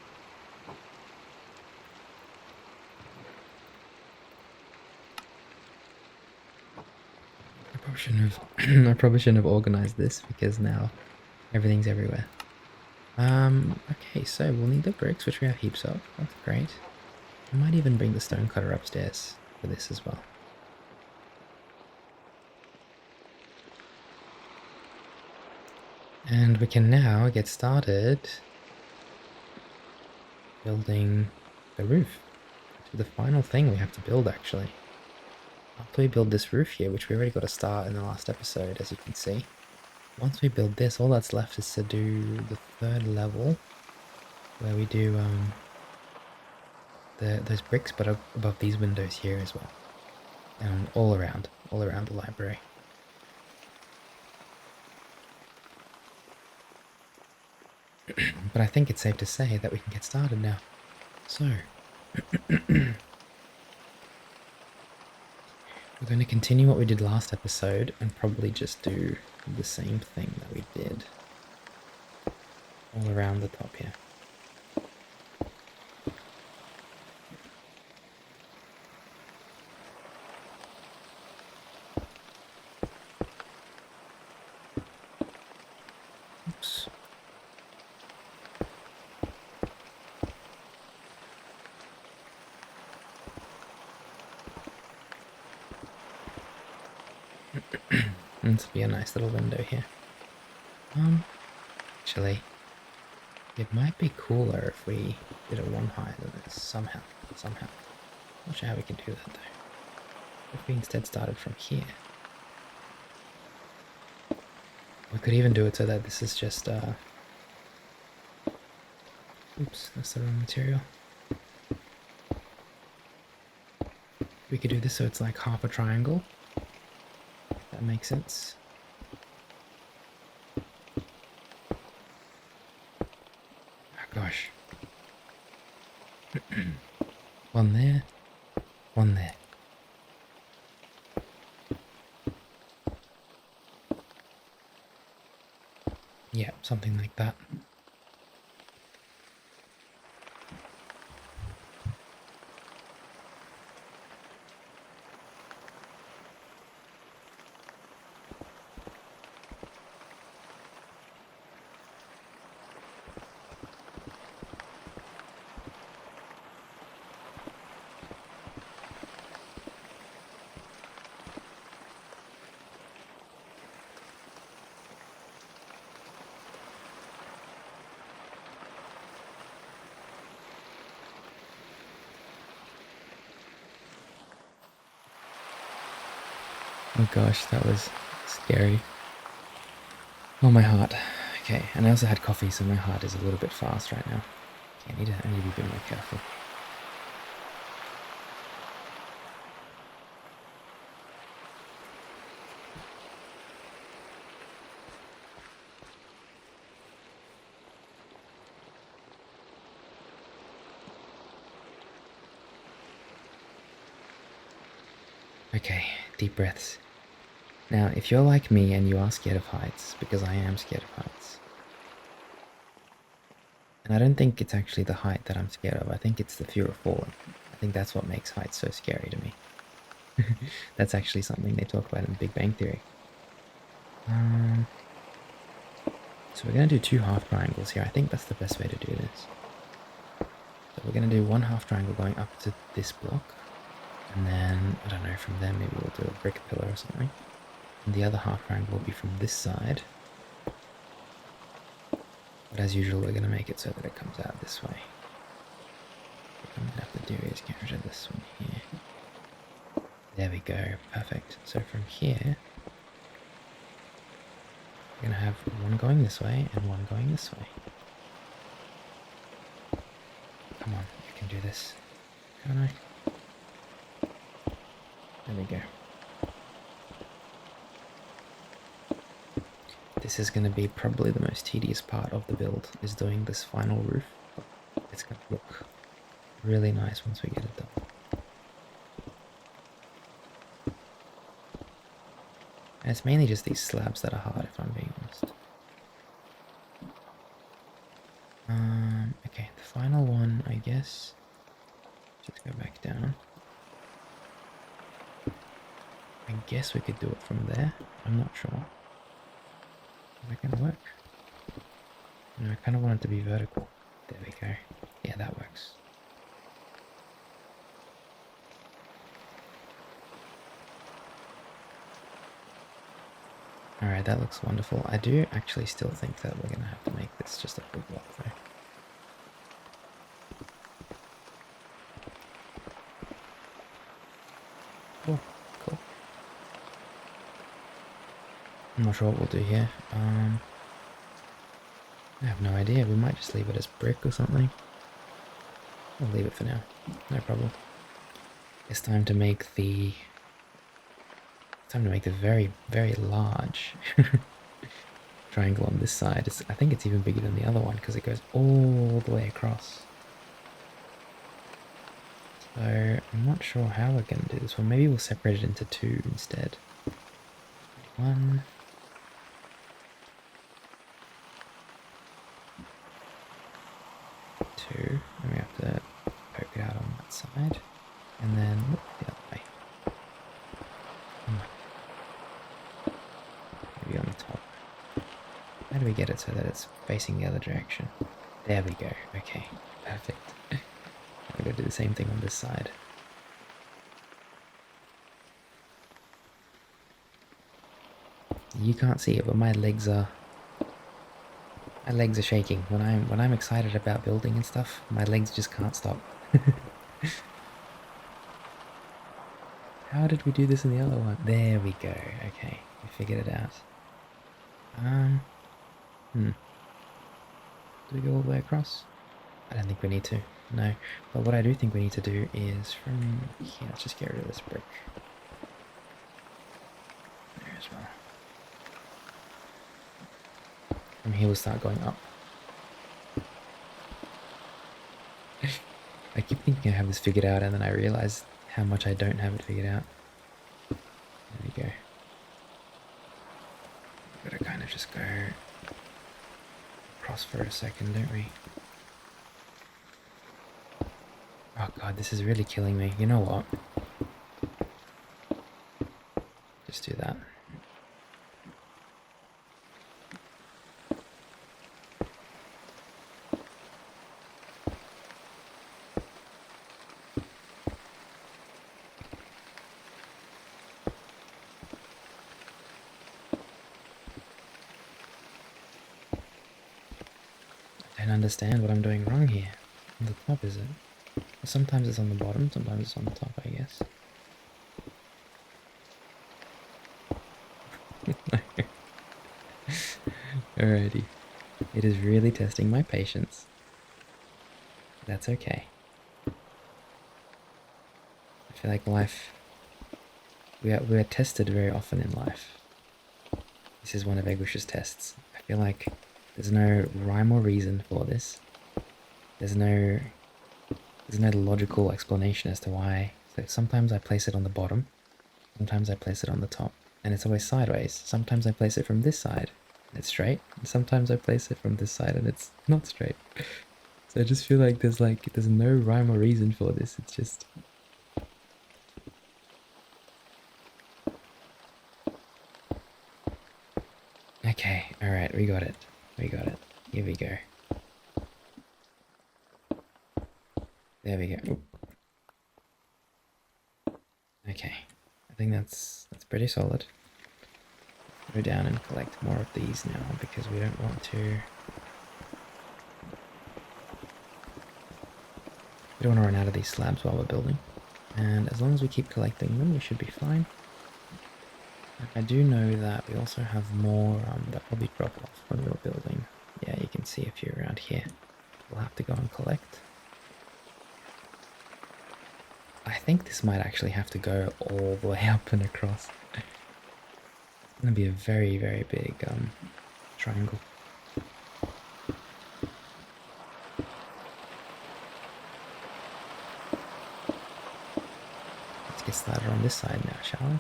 I probably shouldn't have organized this because now everything's everywhere. Okay, so we'll need the bricks, which we have heaps of. That's great. I might even bring the stone cutter upstairs for this as well. And we can now get started building the roof. So the final thing we have to build, actually. After we build this roof here, which we already got a start in the last episode, as you can see. Once we build this, all that's left is to do the third level, where we do those bricks, but above these windows here as well, and all around the library. But I think it's safe to say that we can get started now. So, we're going to continue what we did last episode and probably just do the same thing that we did all around the top here. Oops. This will be a nice little window here. Actually, it might be cooler if we did it one higher than this somehow. Not sure how we can do that though. If we instead started from here. We could even do it so that this is just oops, that's the wrong material. We could do this so it's like half a triangle. That makes sense. Oh gosh. One there, one there. Yeah, something like that. Oh gosh, that was scary. Oh, my heart. Okay, and I also had coffee, so my heart is a little bit fast right now. Okay, I need to be a bit more careful. Okay, deep breaths. Now, if you're like me and you are scared of heights, because I am scared of heights, and I don't think it's actually the height that I'm scared of, I think it's the fear of falling. I think that's what makes heights so scary to me. That's actually something they talk about in Big Bang Theory. So we're going to do 2 half triangles here. I think that's the best way to do this. So we're going to do 1 half triangle going up to this block. And then, I don't know, from there maybe we'll do a brick pillar or something. And the other half triangle will be from this side. But as usual, we're going to make it so that it comes out this way. What I'm going to have to do is get rid of this one here. There we go, perfect. So from here, we're going to have one going this way and one going this way. Come on, you can do this. Can't I? There we go. This is going to be probably the most tedious part of the build, is doing this final roof. It's going to look really nice once we get it done. And it's mainly just these slabs that are hard, if I'm being honest. Okay, the final one, I guess. Just go back down. I guess we could do it from there. I'm not sure. Is that gonna work? No, I kind of want it to be vertical. There we go. Yeah, that works. Alright, that looks wonderful. I do actually still think that we're gonna have to make this just a full block though. Cool, cool. I'm not sure what we'll do here. I have no idea. We might just leave it as brick or something. We'll leave it for now. No problem. It's time to make the... very, very large triangle on this side. I think it's even bigger than the other one because it goes all the way across. So I'm not sure how we're going to do this one. Maybe we'll separate it into 2 instead. 1. 2. And we have to poke it out on that side. And then look the other way. Maybe on the top. How do we get it so that it's facing the other direction? There we go. Okay, perfect. I'm going to do the same thing on this side. You can't see it, but my legs are shaking. When I'm excited about building and stuff, my legs just can't stop. How did we do this in the other one? There we go. Okay, we figured it out. Do we go all the way across? I don't think we need to. No. But what I do think we need to do is from here, let's just get rid of this brick. There as well. From here we'll start going up. I keep thinking I have this figured out and then I realize how much I don't have it figured out. There we go. We've got to kind of just go across for a second, don't we? Oh god, this is really killing me. You know what? Just do that. I don't understand what I'm doing wrong here. On the top, is it? Well, sometimes it's on the bottom, sometimes it's on the top, I guess. Alrighty. It is really testing my patience. That's okay. I feel like life... We are tested very often in life. This is one of Egush's tests. I feel like there's no rhyme or reason for this. There's no logical explanation as to why. So sometimes I place it on the bottom, sometimes I place it on the top, and it's always sideways. Sometimes I place it from this side, and it's straight, and sometimes I place it from this side, and it's not straight. So I just feel like there's no rhyme or reason for this. It's just... Okay, alright, we got it. We got it. Here we go. There we go. Oop. Okay, I think that's pretty solid. Go down and collect more of these now because we don't want to... We don't want to run out of these slabs while we're building. And as long as we keep collecting them, we should be fine. I do know that we also have more that probably drop off when we were building. Yeah, you can see a few around here. We'll have to go and collect. I think this might actually have to go all the way up and across. It's going to be a very, very big triangle. Let's get started on this side now, shall we?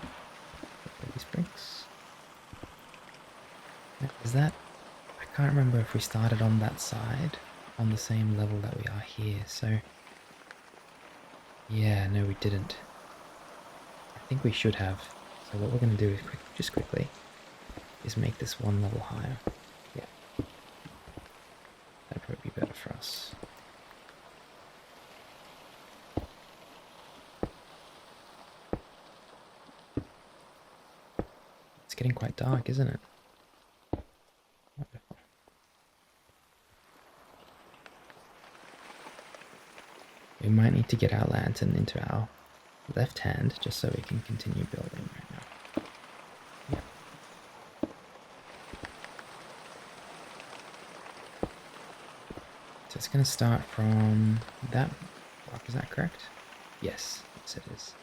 These bricks. Is that... I can't remember if we started on that side on the same level that we are here, so... Yeah, no we didn't. I think we should have. So what we're going to do is just quickly is make this one level higher. Yeah. That'd probably be better for us. It's getting quite dark, isn't it? Wonderful. We might need to get our lantern into our left hand just so we can continue building right now. Yeah. So it's going to start from that block, is that correct? Yes, yes it is.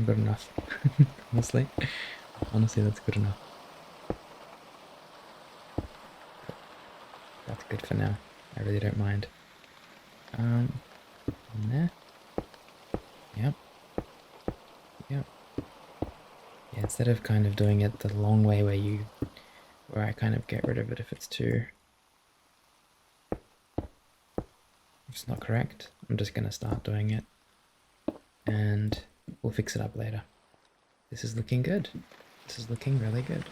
Good enough. Honestly. Honestly, that's good enough. That's good for now. I really don't mind. There. Yep. Yep. Yeah, instead of kind of doing it the long way where I kind of get rid of it if it's not correct, I'm just gonna start doing it. And we'll fix it up later. This is looking good. This is looking really good.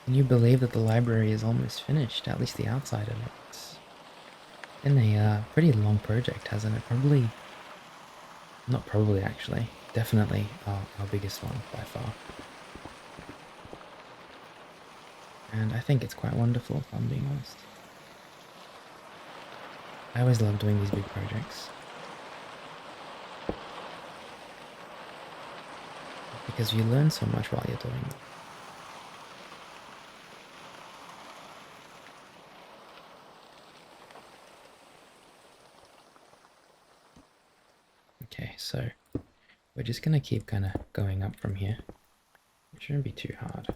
Can you believe that the library is almost finished? At least the outside of it. It's been a pretty long project, hasn't it? Probably... Not probably, actually. Definitely our biggest one, by far. And I think it's quite wonderful, if I'm being honest. I always love doing these big projects. Because you learn so much while you're doing them. Okay, so we're just gonna keep kind of going up from here. It shouldn't be too hard.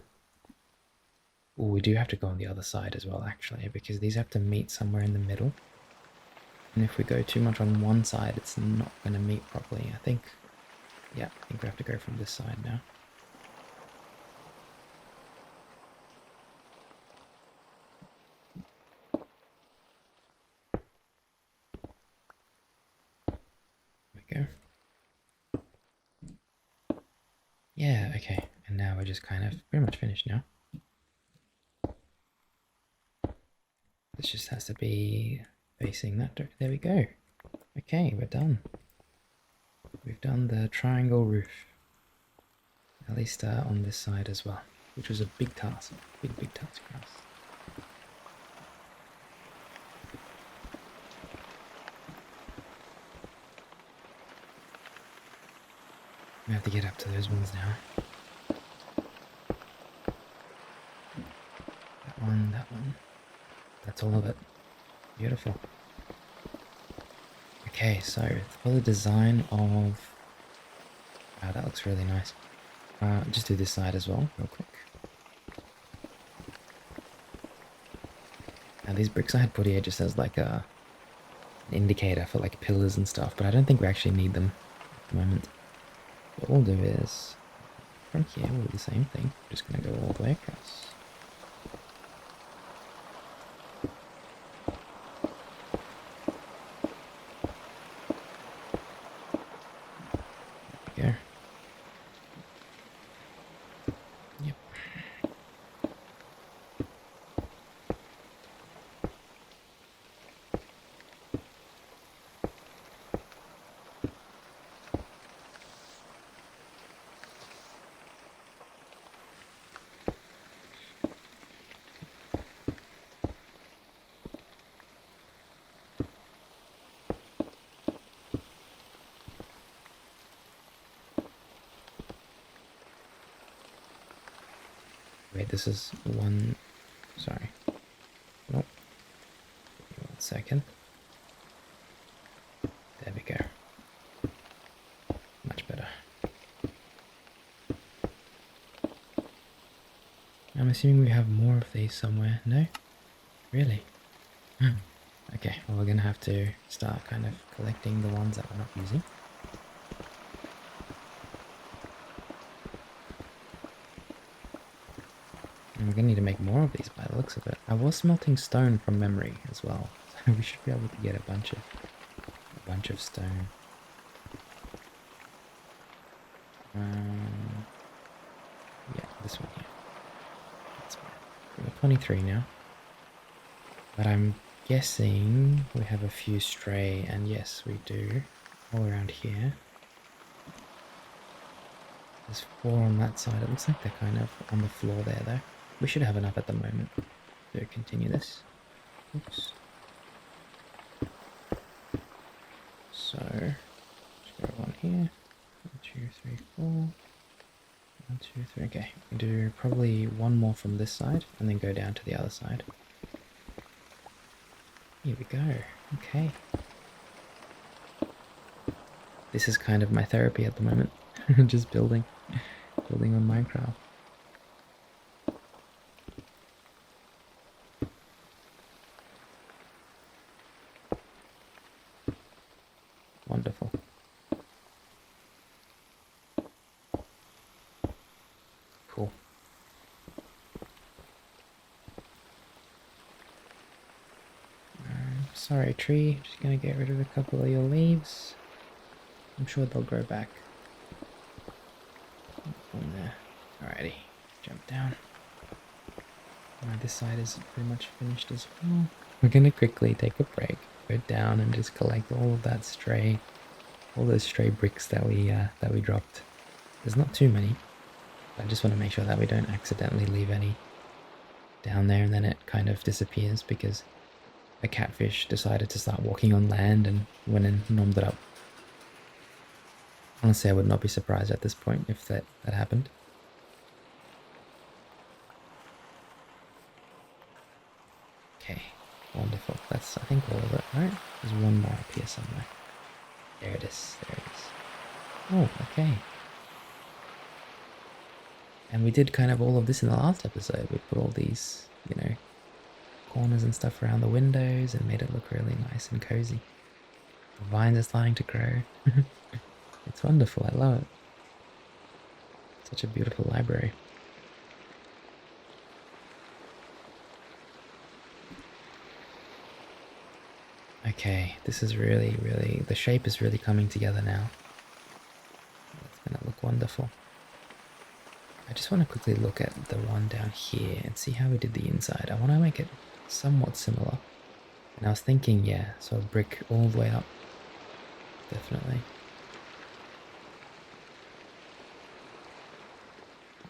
Oh, we do have to go on the other side as well, actually, because these have to meet somewhere in the middle. And if we go too much on one side, it's not going to meet properly. I think we have to go from this side now. There we go. Yeah, okay. And now we're just kind of pretty much finished now. This just has to be facing that direction. There we go. Okay, we're done. We've done the triangle roof. At least on this side as well, which was a big task. Big task for us. We have to get up to those ones now. That one. That's all of it. Beautiful. Okay, so for the design of... Wow, that looks really nice. Just do this side as well, real quick. Now these bricks I had put here just as like an indicator for like pillars and stuff, but I don't think we actually need them at the moment. What we'll do is, from here we'll do the same thing. We're just going to go all the way across. There we go. Yep. Wait, this is one... Sorry. Nope. 1 second. There we go. Much better. I'm assuming we have more of these somewhere. No? Really? Okay, well we're gonna have to start kind of collecting the ones that we're not using. And we're gonna need to make more of these by the looks of it. I was smelting stone from memory as well, so we should be able to get a bunch of stone. Yeah, this one here. That's fine. We've got 23 now. But I'm guessing we have a few stray, and yes, we do. All around here. There's 4 on that side. It looks like they're kind of on the floor there, though. We should have enough at the moment to continue this. Oops. So, just go 1 here. 1, 2, 3, 4. 1, 2, 3. Okay, we do probably 1 more from this side, and then go down to the other side. Here we go. Okay. This is kind of my therapy at the moment. Just building on Minecraft. Wonderful. Cool. Sorry, tree. Just gonna get rid of a couple of your leaves. I'm sure they'll grow back. From there. Alrighty. Jump down. Alright, this side is pretty much finished as well. We're gonna quickly take a break, go down and just collect all of that all those stray bricks that we dropped. There's not too many. I just want to make sure that we don't accidentally leave any down there and then it kind of disappears because a catfish decided to start walking on land and went and nommed it up. Honestly, I would not be surprised at this point if that happened. Okay, wonderful. That's, I think, all of it, right? There's 1 more up here somewhere. There it is, there it is. Oh, okay. And we did kind of all of this in the last episode. We put all these, corners and stuff around the windows and made it look really nice and cozy. The vines are starting to grow. It's wonderful. I love it. Such a beautiful library. Okay, this is really, the shape is really coming together now. It's gonna look wonderful. I just want to quickly look at the one down here and see how we did the inside. I want to make it somewhat similar. And I was thinking, yeah, so a brick all the way up. Definitely.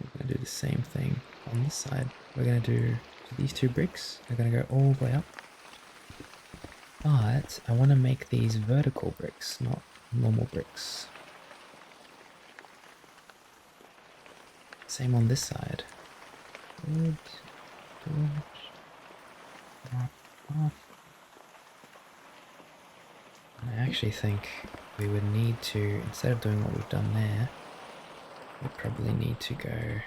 We're going to do the same thing on this side. We're going to do these two bricks. They're going to go all the way up. But I want to make these vertical bricks, not normal bricks. Same on this side. Good. Good. Off. I actually think we would need to, instead of doing what we've done there, we probably need to go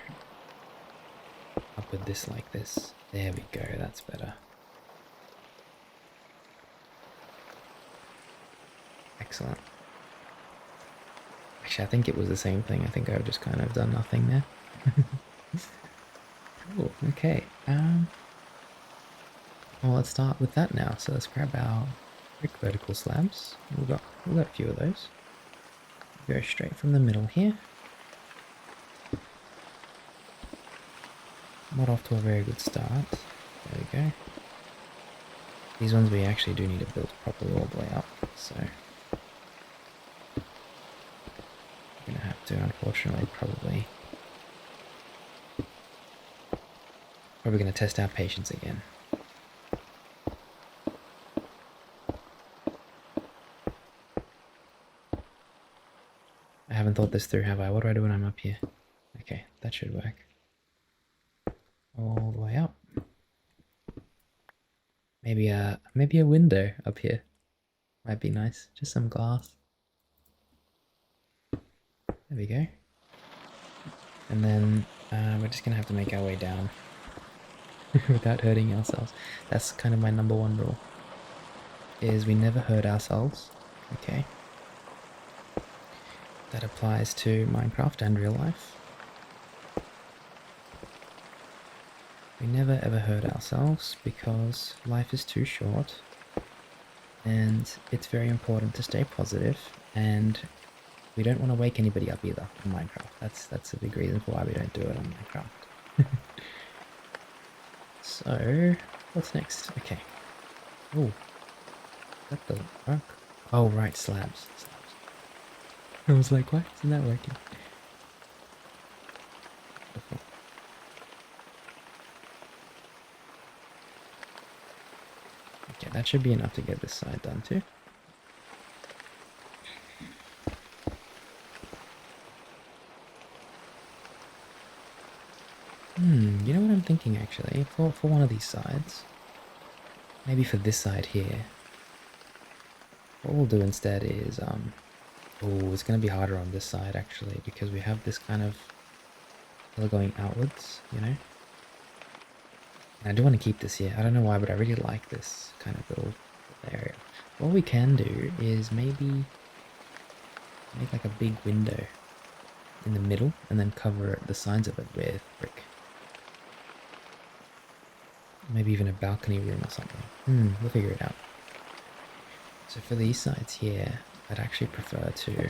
up with this like this. There we go, that's better. Excellent. Actually, I think it was the same thing. I think I've just kind of done nothing there. Cool, okay. Well, let's start with that now. So let's grab our brick vertical slabs. We've got a few of those. Go straight from the middle here. Not off to a very good start. There we go. These ones we actually do need to build properly all the way up, so we're gonna have to, unfortunately, probably gonna test our patience again. I haven't thought this through, have I? What do I do when I'm up here? Okay, that should work. All the way up. Maybe a window up here. Might be nice. Just some glass. There we go. And then we're just gonna have to make our way down without hurting ourselves. That's kind of my number one rule. Is we never hurt ourselves. Okay. That applies to Minecraft and real life. We never ever hurt ourselves because life is too short and it's very important to stay positive, and we don't want to wake anybody up either in Minecraft. That's a big reason for why we don't do it on Minecraft. So, what's next? Okay. Oh, that doesn't work. Oh, right, slabs. I was like, why isn't that working? Okay, that should be enough to get this side done too. You know what I'm thinking actually? For one of these sides, maybe for this side here, what we'll do instead is, oh, it's going to be harder on this side actually, because we have this kind of color going outwards, you know? And I do want to keep this here. I don't know why, but I really like this kind of little area. What we can do is maybe make like a big window in the middle and then cover the sides of it with brick. Maybe even a balcony room or something. We'll figure it out. So for these sides here, I'd actually prefer to do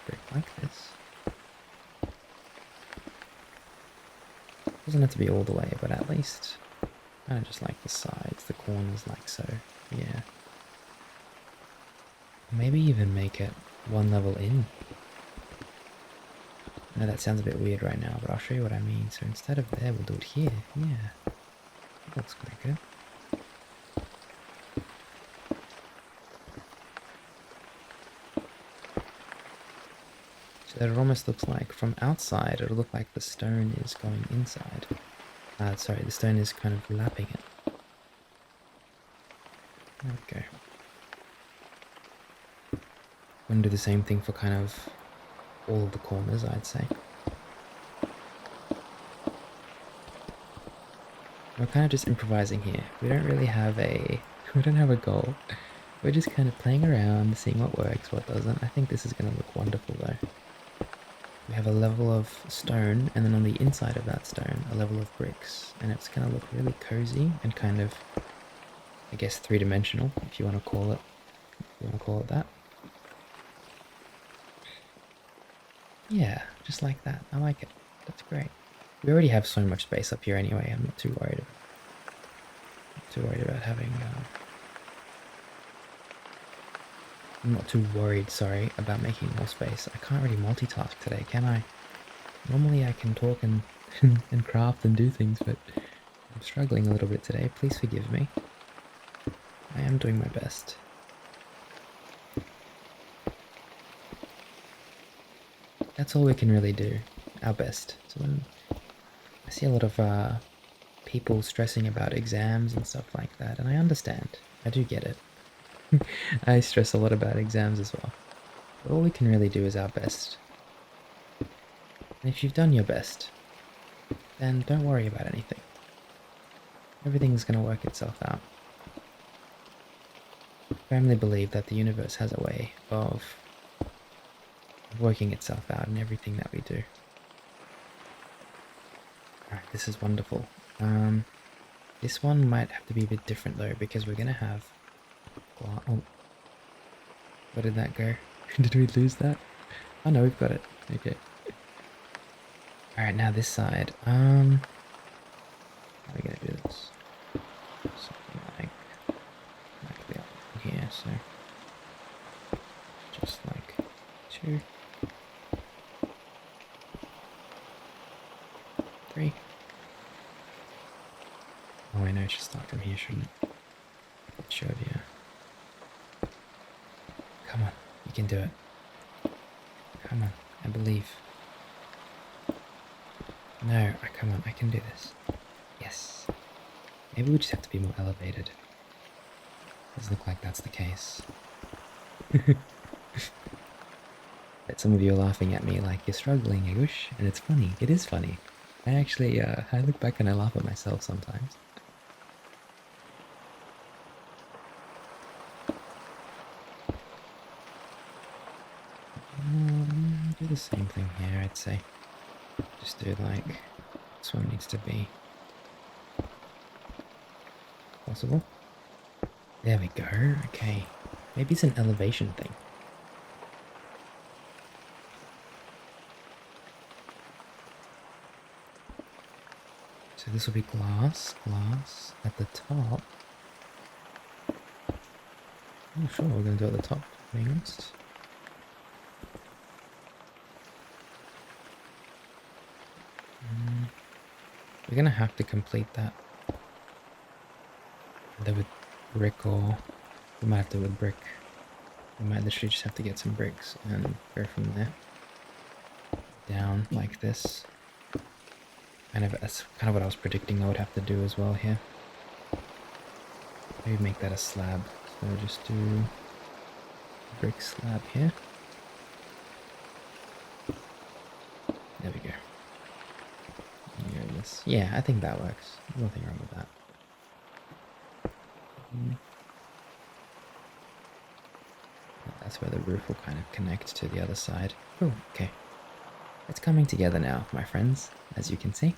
brick like this. Doesn't have to be all the way, but at least kind of just like the sides, the corners like so. Yeah. Maybe even make it one level in. I know that sounds a bit weird right now, but I'll show you what I mean. So instead of there, we'll do it here. Yeah. That looks quite good. So that it almost looks like, from outside, it'll look like the stone is going inside. Sorry, the stone is kind of lapping it. Okay. I'm going to do the same thing for kind of all of the corners, I'd say. We're kind of just improvising here. We don't really have we don't have a goal. We're just kind of playing around, seeing what works, what doesn't. I think this is going to look wonderful though. We have a level of stone, and then on the inside of that stone, a level of bricks. And it's going to look really cozy and kind of, I guess, three-dimensional, if you want to call it. If you want to call it that. Yeah, just like that. I like it. That's great. We already have so much space up here anyway. I'm not too worried. Having. I'm not too worried, sorry, about making more space. I can't really multitask today, can I? Normally I can talk and and craft and do things, but I'm struggling a little bit today. Please forgive me. I am doing my best. That's all we can really do. Our best. So when I see a lot of people stressing about exams and stuff like that, and I understand. I do get it. I stress a lot about exams as well. But all we can really do is our best. And if you've done your best, then don't worry about anything. Everything's going to work itself out. I firmly believe that the universe has a way of working itself out in everything that we do. Alright, this is wonderful. This one might have to be a bit different though, because we're going to have... Oh, where did that go? Did we lose that? Oh no, we've got it. Okay. Alright, now this side. How are we going to do this? Something like the up here, so just like 2, 3. Oh, I know, it should start from here, shouldn't it? It should, yeah. Come on, you can do it. Come on, I believe. No, come on, I can do this. Yes. Maybe we just have to be more elevated. Doesn't look like that's the case. But some of you are laughing at me like, you're struggling, Egush, and it's funny. It is funny. I actually, I look back and I laugh at myself sometimes. Do the same thing here, I'd say. Just do like, this one needs to be possible. There we go, okay. Maybe it's an elevation thing. So this will be glass at the top. Oh sure, we're going to do it at the top, to be honest. We're going to have to complete that. Either with brick, or we might have to do it with brick. We might literally just have to get some bricks and go from there. Down like this. That's kind of what I was predicting I would have to do as well here. Maybe make that a slab. So just do brick slab here. There we go. Yeah, I think that works. Nothing wrong with that. That's where the roof will kind of connect to the other side. Oh, okay. It's coming together now, my friends, as you can see.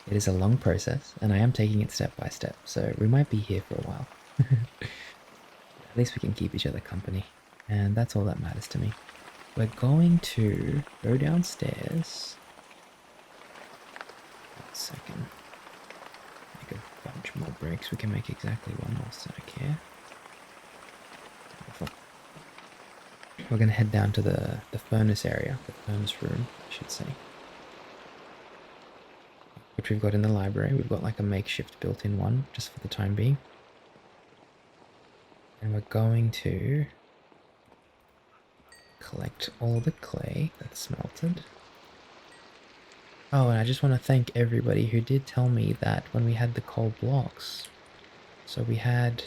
It is a long process, and I am taking it step by step, so we might be here for a while. At least we can keep each other company, and that's all that matters to me. We're going to go downstairs. 1 second. Make a bunch more bricks. We can make exactly one more stack here. Beautiful. We're going to head down to the furnace area, the furnace room, I should say. Which we've got in the library. We've got like a makeshift built-in one, just for the time being. And we're going to collect all the clay that's smelted. Oh, and I just want to thank everybody who did tell me that when we had the coal blocks, so we had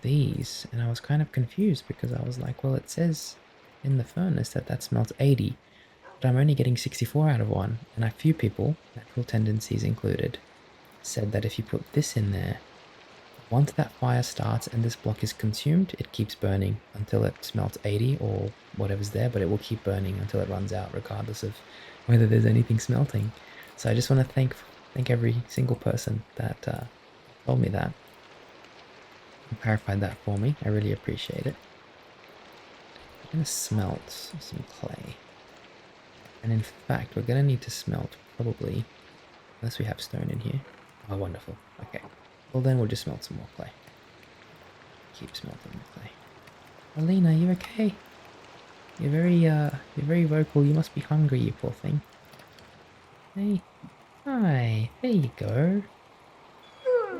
these, and I was kind of confused because I was like, well, it says in the furnace that smelts 80, but I'm only getting 64 out of one, and a few people, natural tendencies included, said that if you put this in there, once that fire starts and this block is consumed, it keeps burning until it smelts 80 or whatever's there, but it will keep burning until it runs out, regardless of whether there's anything smelting. So I just want to thank every single person that told me that and clarified that for me. I really appreciate it. I'm going to smelt some clay. And in fact, we're going to need to smelt probably, unless we have stone in here. Oh, wonderful. Okay. Well, then we'll just smelt some more clay. Keep smelting the clay. Alina, you okay? You're very vocal. You must be hungry, you poor thing. Hey. Hi. There you go.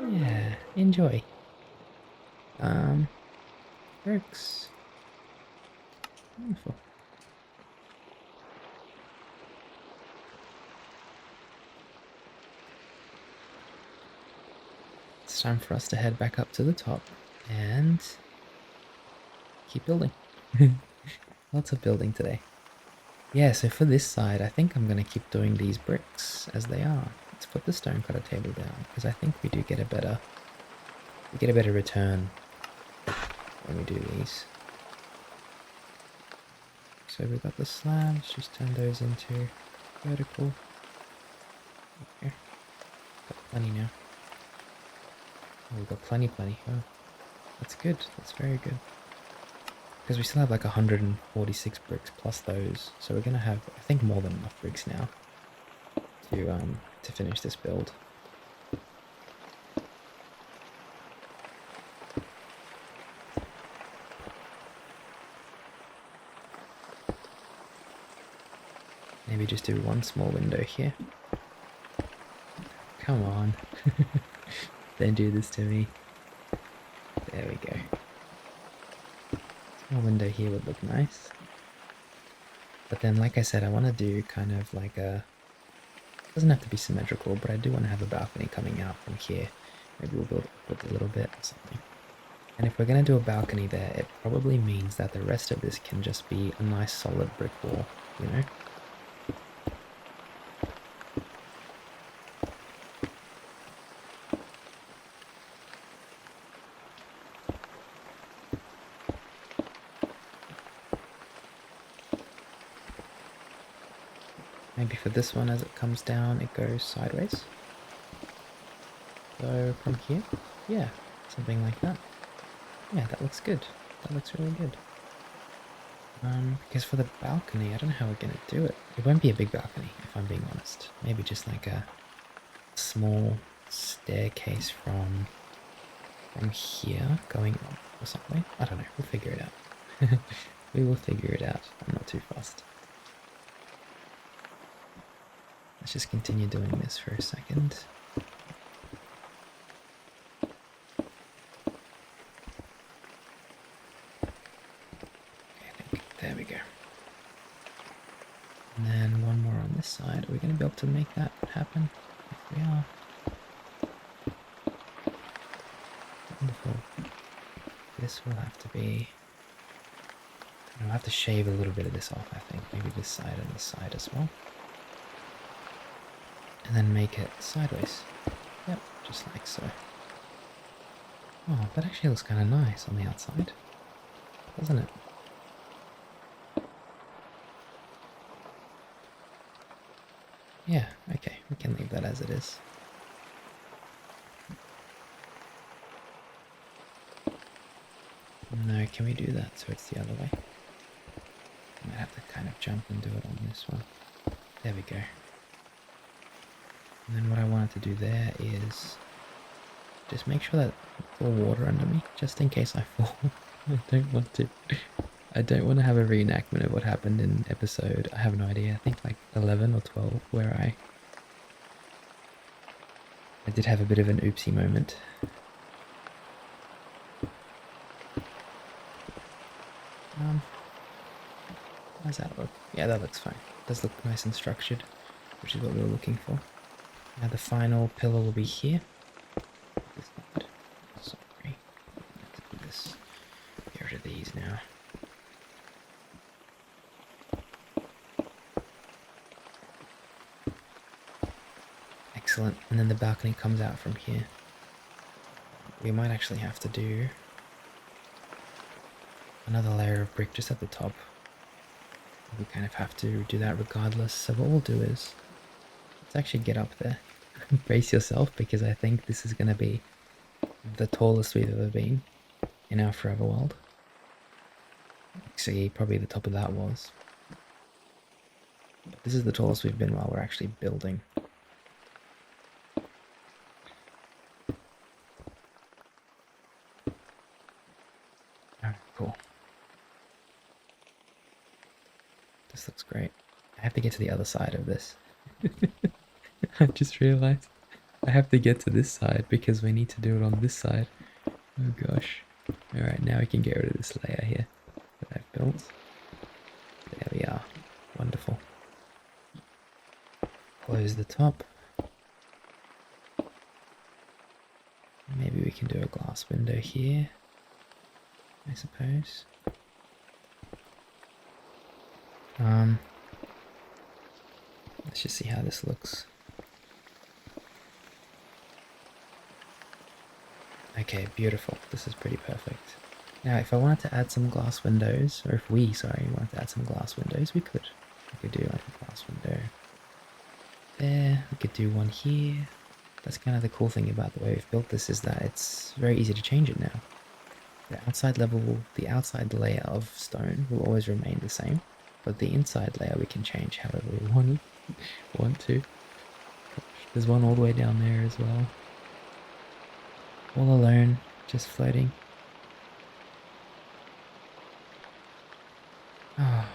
Yeah. Enjoy. Bricks. Wonderful. It's time for us to head back up to the top and keep building. Lots of building today. Yeah, so for this side, I think I'm going to keep doing these bricks as they are. Let's put the stone cutter table down, because I think we get a better return when we do these. So we've got the slabs, just turn those into vertical. Okay, got plenty now. Oh, we've got plenty. Oh, that's good, that's very good. Because we still have like 146 bricks plus those, so we're gonna have, I think, more than enough bricks now to finish this build. Maybe just do one small window here. Come on. Don't do this to me. There we go. Small window here would look nice. But then, like I said, I want to do kind of like a... It doesn't have to be symmetrical, but I do want to have a balcony coming out from here. Maybe we'll build it a little bit or something. And if we're going to do a balcony there, it probably means that the rest of this can just be a nice solid brick wall, you know? Maybe for this one, as it comes down, it goes sideways. So from here, yeah, something like that. Yeah, that looks good. That looks really good. Because for the balcony, I don't know how we're going to do it. It won't be a big balcony, if I'm being honest. Maybe just like a small staircase from here going up or something. I don't know. We'll figure it out. We will figure it out. I'm not too fast. Let's just continue doing this for a second. Okay, there we go. And then one more on this side. Are we going to be able to make that happen? If we are. Wonderful. This will have to be... I'll have to shave a little bit of this off, I think. Maybe this side and this side as well. And then make it sideways. Yep, just like so. Oh, that actually looks kind of nice on the outside, doesn't it? Yeah, okay, we can leave that as it is. No, can we do that so it's the other way? I might have to kind of jump and do it on this one. There we go. And then what I wanted to do there is just make sure that there's water under me, just in case I fall. I don't want to. I don't want to have a reenactment of what happened in episode, I have no idea, I think like 11 or 12, where I did have a bit of an oopsie moment. How's that look? Yeah, that looks fine. It does look nice and structured, which is what we were looking for. Now the final pillar will be here. Sorry. Let's do this. Get rid of these now. Excellent. And then the balcony comes out from here. We might actually have to do another layer of brick just at the top. We kind of have to do that regardless. So what we'll do is, let's actually get up there. Brace yourself, because I think this is going to be the tallest we've ever been in our forever world. Actually, probably the top of that was. But this is the tallest we've been while we're actually building. Alright, cool. This looks great. I have to get to the other side of this. I just realized I have to get to this side because we need to do it on this side. Oh gosh. Alright, now we can get rid of this layer here that I've built. There we are. Wonderful. Close the top. Maybe we can do a glass window here, I suppose. Let's just see how this looks. Okay, beautiful. This is pretty perfect. Now, if I wanted to add some glass windows, or if we, sorry, wanted to add some glass windows, we could. We could do like a glass window there. We could do one here. That's kind of the cool thing about the way we've built this, is that it's very easy to change it now. The outside level, the outside layer of stone will always remain the same, but the inside layer we can change however we want to. There's one all the way down there as well. All alone, just floating. Ah.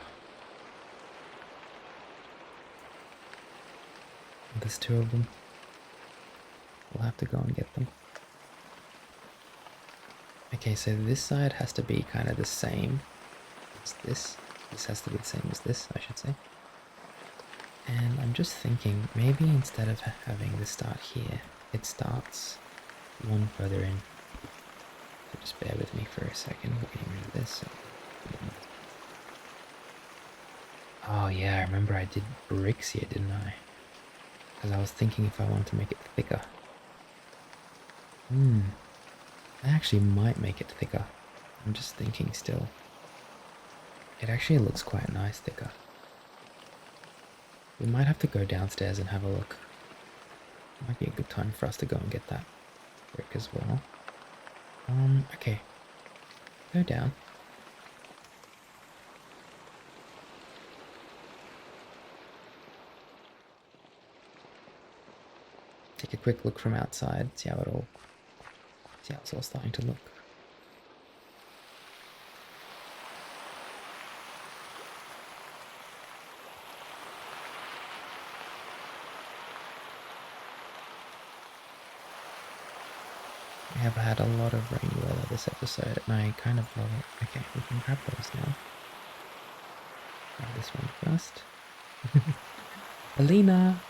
There's two of them. We'll have to go and get them. Okay, so this side has to be kind of the same as this. This has to be the same as this, I should say. And I'm just thinking, maybe instead of having this start here, it starts one further in. So just bear with me for a second, we're getting rid of this. Oh yeah, I remember I did bricks here, didn't I? Because I was thinking if I wanted to make it thicker. I actually might make it thicker. I'm just thinking still. It actually looks quite nice thicker. We might have to go downstairs and have a look. Might be a good time for us to go and get that brick as well. Okay. Go down. Take a quick look from outside, see how it's all starting to look. We have had a lot of rainy weather this episode, and I kind of love it. Okay, we can grab those now. Grab this one first. Alina!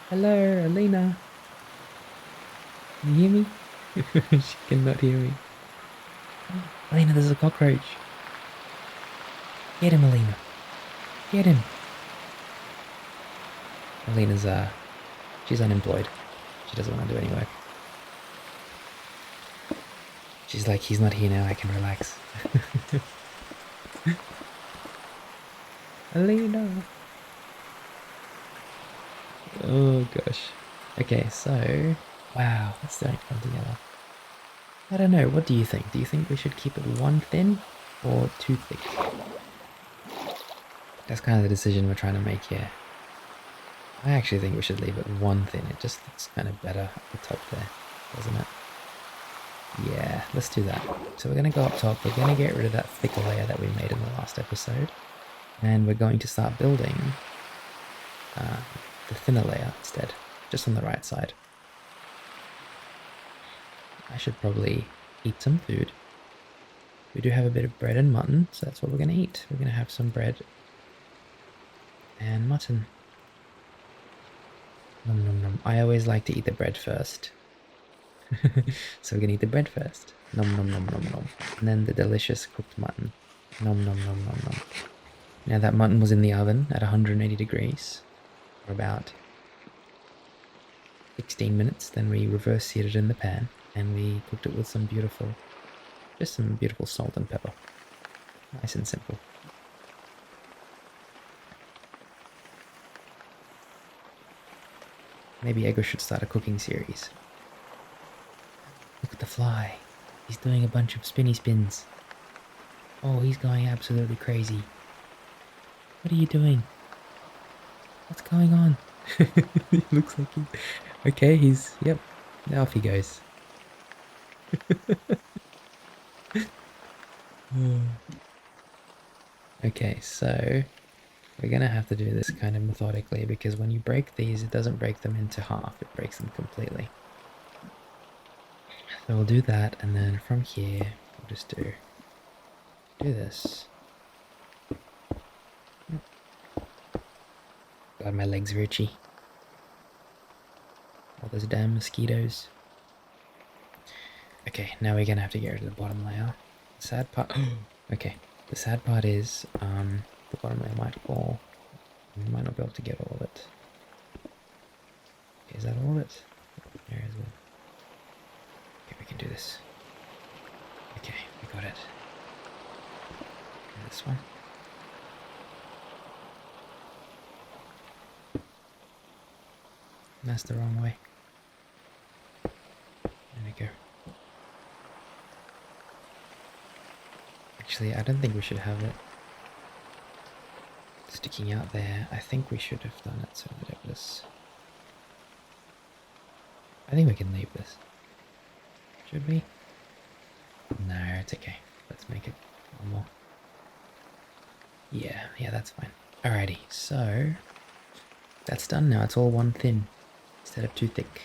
Hello, Alina! Can you hear me? She cannot hear me. Alina, there's a cockroach. Get him, Alina. Get him. Alina's, she's unemployed. She doesn't want to do any work. She's like, he's not here now, I can relax. Alina! Oh gosh. Okay, so... Wow, that's starting to come together. I don't know, what do you think? Do you think we should keep it one thin or two thick? That's kind of the decision we're trying to make here. I actually think we should leave it one thin. It just looks kind of better at the top there, doesn't it? Yeah, let's do that. So we're going to go up top. We're going to get rid of that thicker layer that we made in the last episode. And we're going to start building the thinner layer instead, just on the right side. I should probably eat some food. We do have a bit of bread and mutton, so that's what we're going to eat. We're going to have some bread and mutton. Nom nom nom. I always like to eat the bread first. So we're going to eat the bread first. Nom nom nom nom nom. And then the delicious cooked mutton. Nom nom nom nom nom. Now that mutton was in the oven at 180 degrees for about 16 minutes, then we reverse seared it in the pan, and we cooked it with some beautiful salt and pepper. Nice and simple. Maybe Egush should start a cooking series. Look at the fly. He's doing a bunch of spinny spins. Oh, he's going absolutely crazy. What are you doing? What's going on? He looks like he... Okay, Yep, now off he goes. Okay, so we're gonna have to do this kind of methodically because when you break these, it doesn't break them into half, it breaks them completely. So we'll do that, and then from here, we'll just do this. God, my legs are itchy. All those damn mosquitoes. Okay, now we're gonna have to get rid of the bottom layer. The sad part... okay, the sad part is, the bottom layer might fall. We might not be able to get all of it. Okay, is that all of it? There as well. Okay, we can do this. Okay, we got it. And this one. That's the wrong way. There we go. Actually, I don't think we should have it sticking out there. I think we should have done it so that it was... I think we can leave this. Should we? No, it's okay. Let's make it one more. Yeah, that's fine. Alrighty, so that's done now. It's all one thin instead of too thick.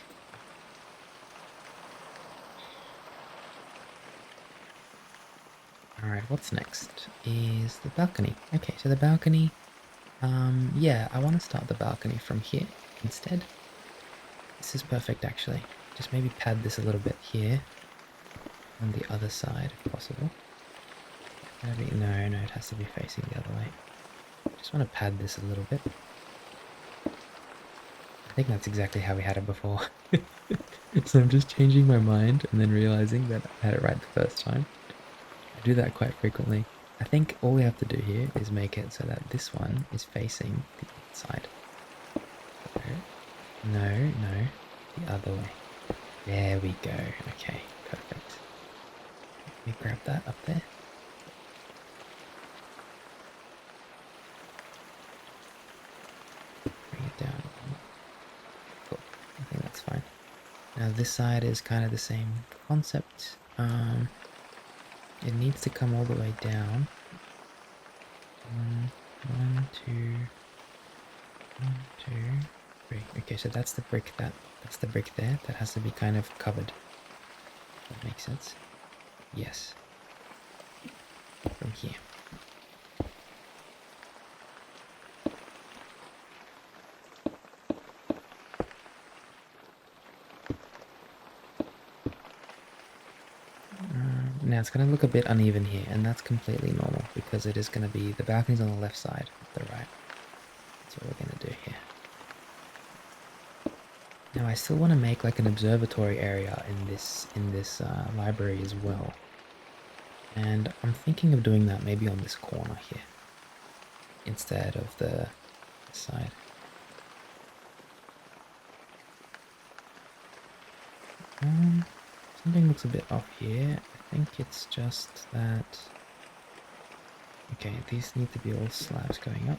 Alright, what's next is the balcony. Okay, so the balcony, yeah, I want to start the balcony from here instead. This is perfect actually. Just maybe pad this a little bit here on the other side if possible. Maybe, no, it has to be facing the other way. Just want to pad this a little bit. I think that's exactly how we had it before. So I'm just changing my mind and then realizing that I had it right the first time. I do that quite frequently. I think all we have to do here is make it so that this one is facing the outside. No, the other way. There we go. Okay, perfect. Let me grab that up there. Bring it down. Cool. I think that's fine. Now this side is kind of the same concept. It needs to come all the way down. 1, 2, 3. Okay, so that's the brick that's the brick there. That has to be kind of covered. That makes sense. Yes. From here. Now it's going to look a bit uneven here, and that's completely normal because it is going to be the balcony's on the left side, the right. That's what we're going to do here. Now I still want to make like an observatory area in this library as well, and I'm thinking of doing that maybe on this corner here instead of the side. Something looks a bit off here. I think it's just that... Okay, these need to be all slabs going up.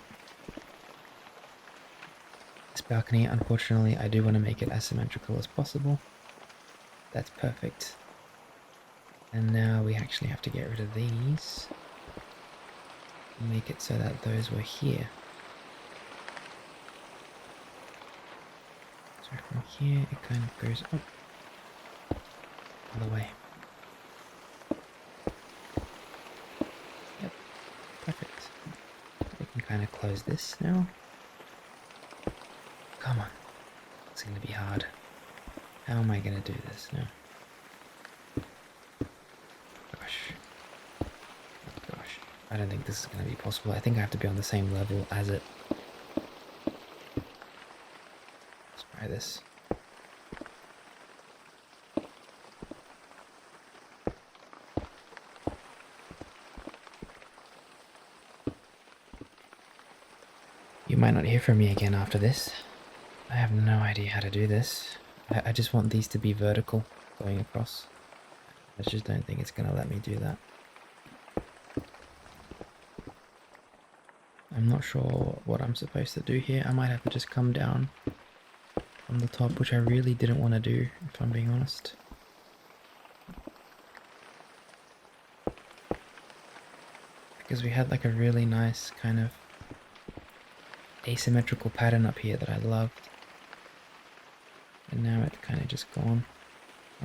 This balcony, unfortunately, I do want to make it as symmetrical as possible. That's perfect. And now we actually have to get rid of these. And make it so that those were here. So from here, it kind of goes up. Other way. Yep, perfect. We can kind of close this now. Come on, it's going to be hard. How am I going to do this now? Gosh, I don't think this is going to be possible. I think I have to be on the same level as it. Let's try this. You might not hear from me again after this. I have no idea how to do this. I just want these to be vertical going across. I just don't think it's going to let me do that. I'm not sure what I'm supposed to do here. I might have to just come down from the top, which I really didn't want to do, if I'm being honest. Because we had like a really nice kind of asymmetrical pattern up here that I loved. And now it's kind of just gone.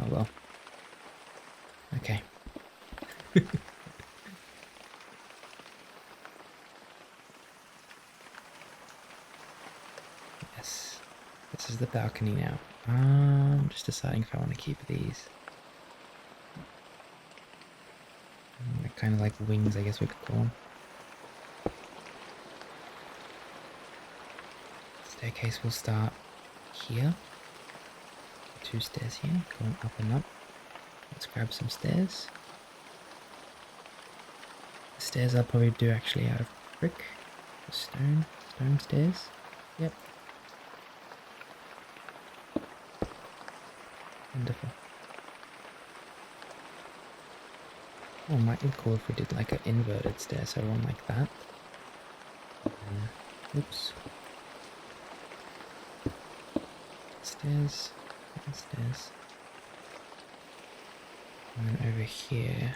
Oh well. Okay. Yes. This is the balcony now. I'm just deciding if I want to keep these. They're kind of like wings, I guess we could call them. Staircase will start here. 2 stairs here, going up and up. Let's grab some stairs. The stairs I'll probably do actually out of brick. Stone stairs. Yep. Wonderful. Oh, might be cool if we did like an inverted stair, so one like that. Oops. Stairs. Stairs. And then over here.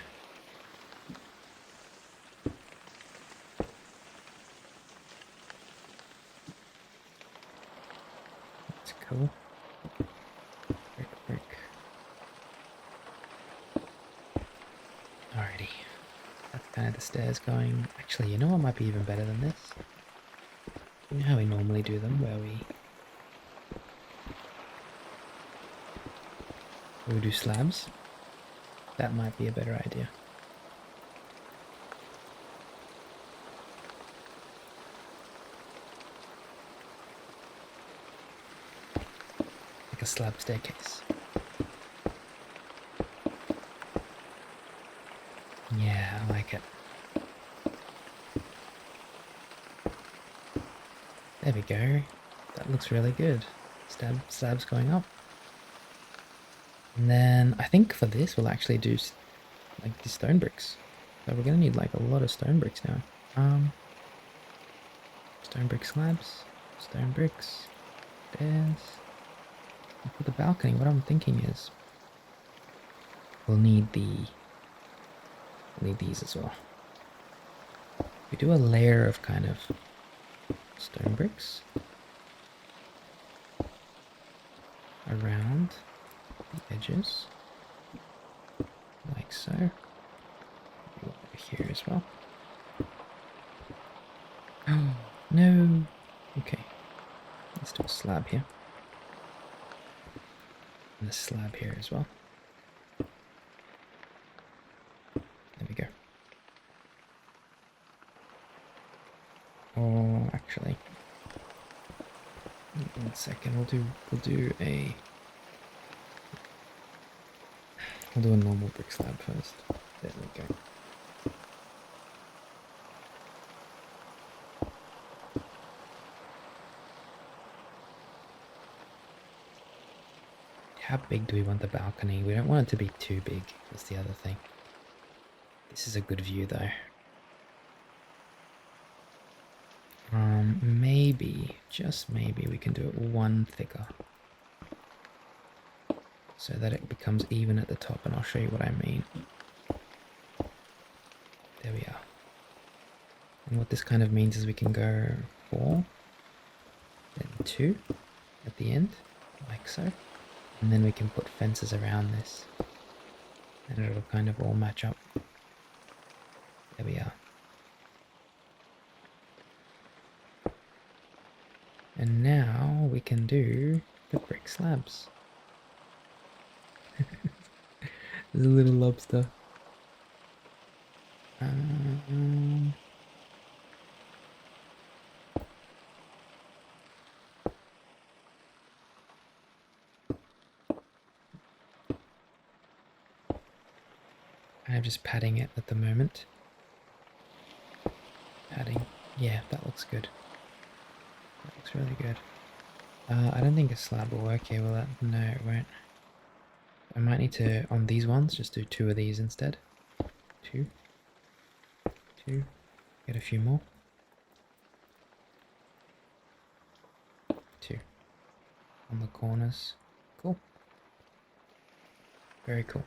That's cool. Brick. Alrighty. That's kind of the stairs going. Actually, you know what might be even better than this? You know how we normally do them, where we do slabs? That might be a better idea. Like a slab staircase. Yeah, I like it. There we go. That looks really good. Slabs going up. And then I think for this we'll actually do like the stone bricks. So we're gonna need like a lot of stone bricks now. Stone brick slabs, stone bricks, stairs. And for the balcony, what I'm thinking is we'll need these as well. We do a layer of kind of stone bricks around the edges, like so. Over here as well. Oh no! Okay, let's do a slab here, and a slab here as well. There we go. Oh, actually, 1 second. We'll do a normal brick slab first. There we go. How big do we want the balcony? We don't want it to be too big. That's the other thing. This is a good view though. Maybe, just maybe, we can do it 1 thicker. So that it becomes even at the top, and I'll show you what I mean. There we are. And what this kind of means is we can go 4, then 2 at the end, like so. And then we can put fences around this. And it'll kind of all match up. There we are. And now we can do the brick slabs. There's a little lobster. I'm just padding it at the moment. Padding. Yeah, that looks good. That looks really good. I don't think a slab will work here, will it? No, it won't. I might need to, on these ones, just do 2 of these instead. 2. 2. Get a few more. 2. On the corners. Cool. Very cool.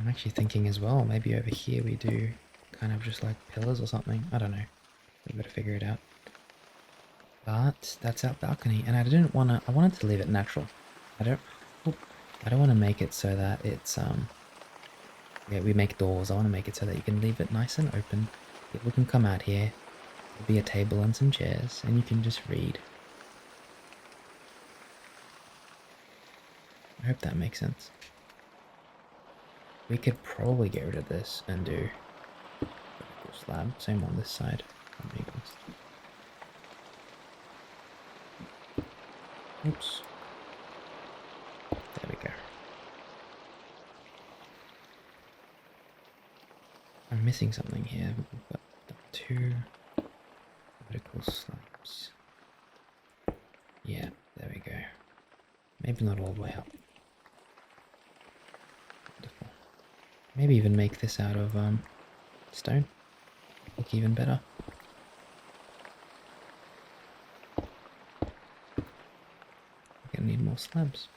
I'm actually thinking as well, maybe over here we do kind of just like pillars or something. I don't know. We gotta figure it out. But that's our balcony, and I wanted to leave it natural. I don't want to make it so that it's, yeah, we make doors. I want to make it so that you can leave it nice and open. People can come out here. There'll be a table and some chairs, and you can just read. I hope that makes sense. We could probably get rid of this and do vertical slab. Same on this side. I'll be honest. Oops. There we go. I'm missing something here. We've got the 2 vertical slabs. Yeah, there we go. Maybe not all the way up. Wonderful. Maybe even make this out of stone. Look even better. We're gonna need more slabs.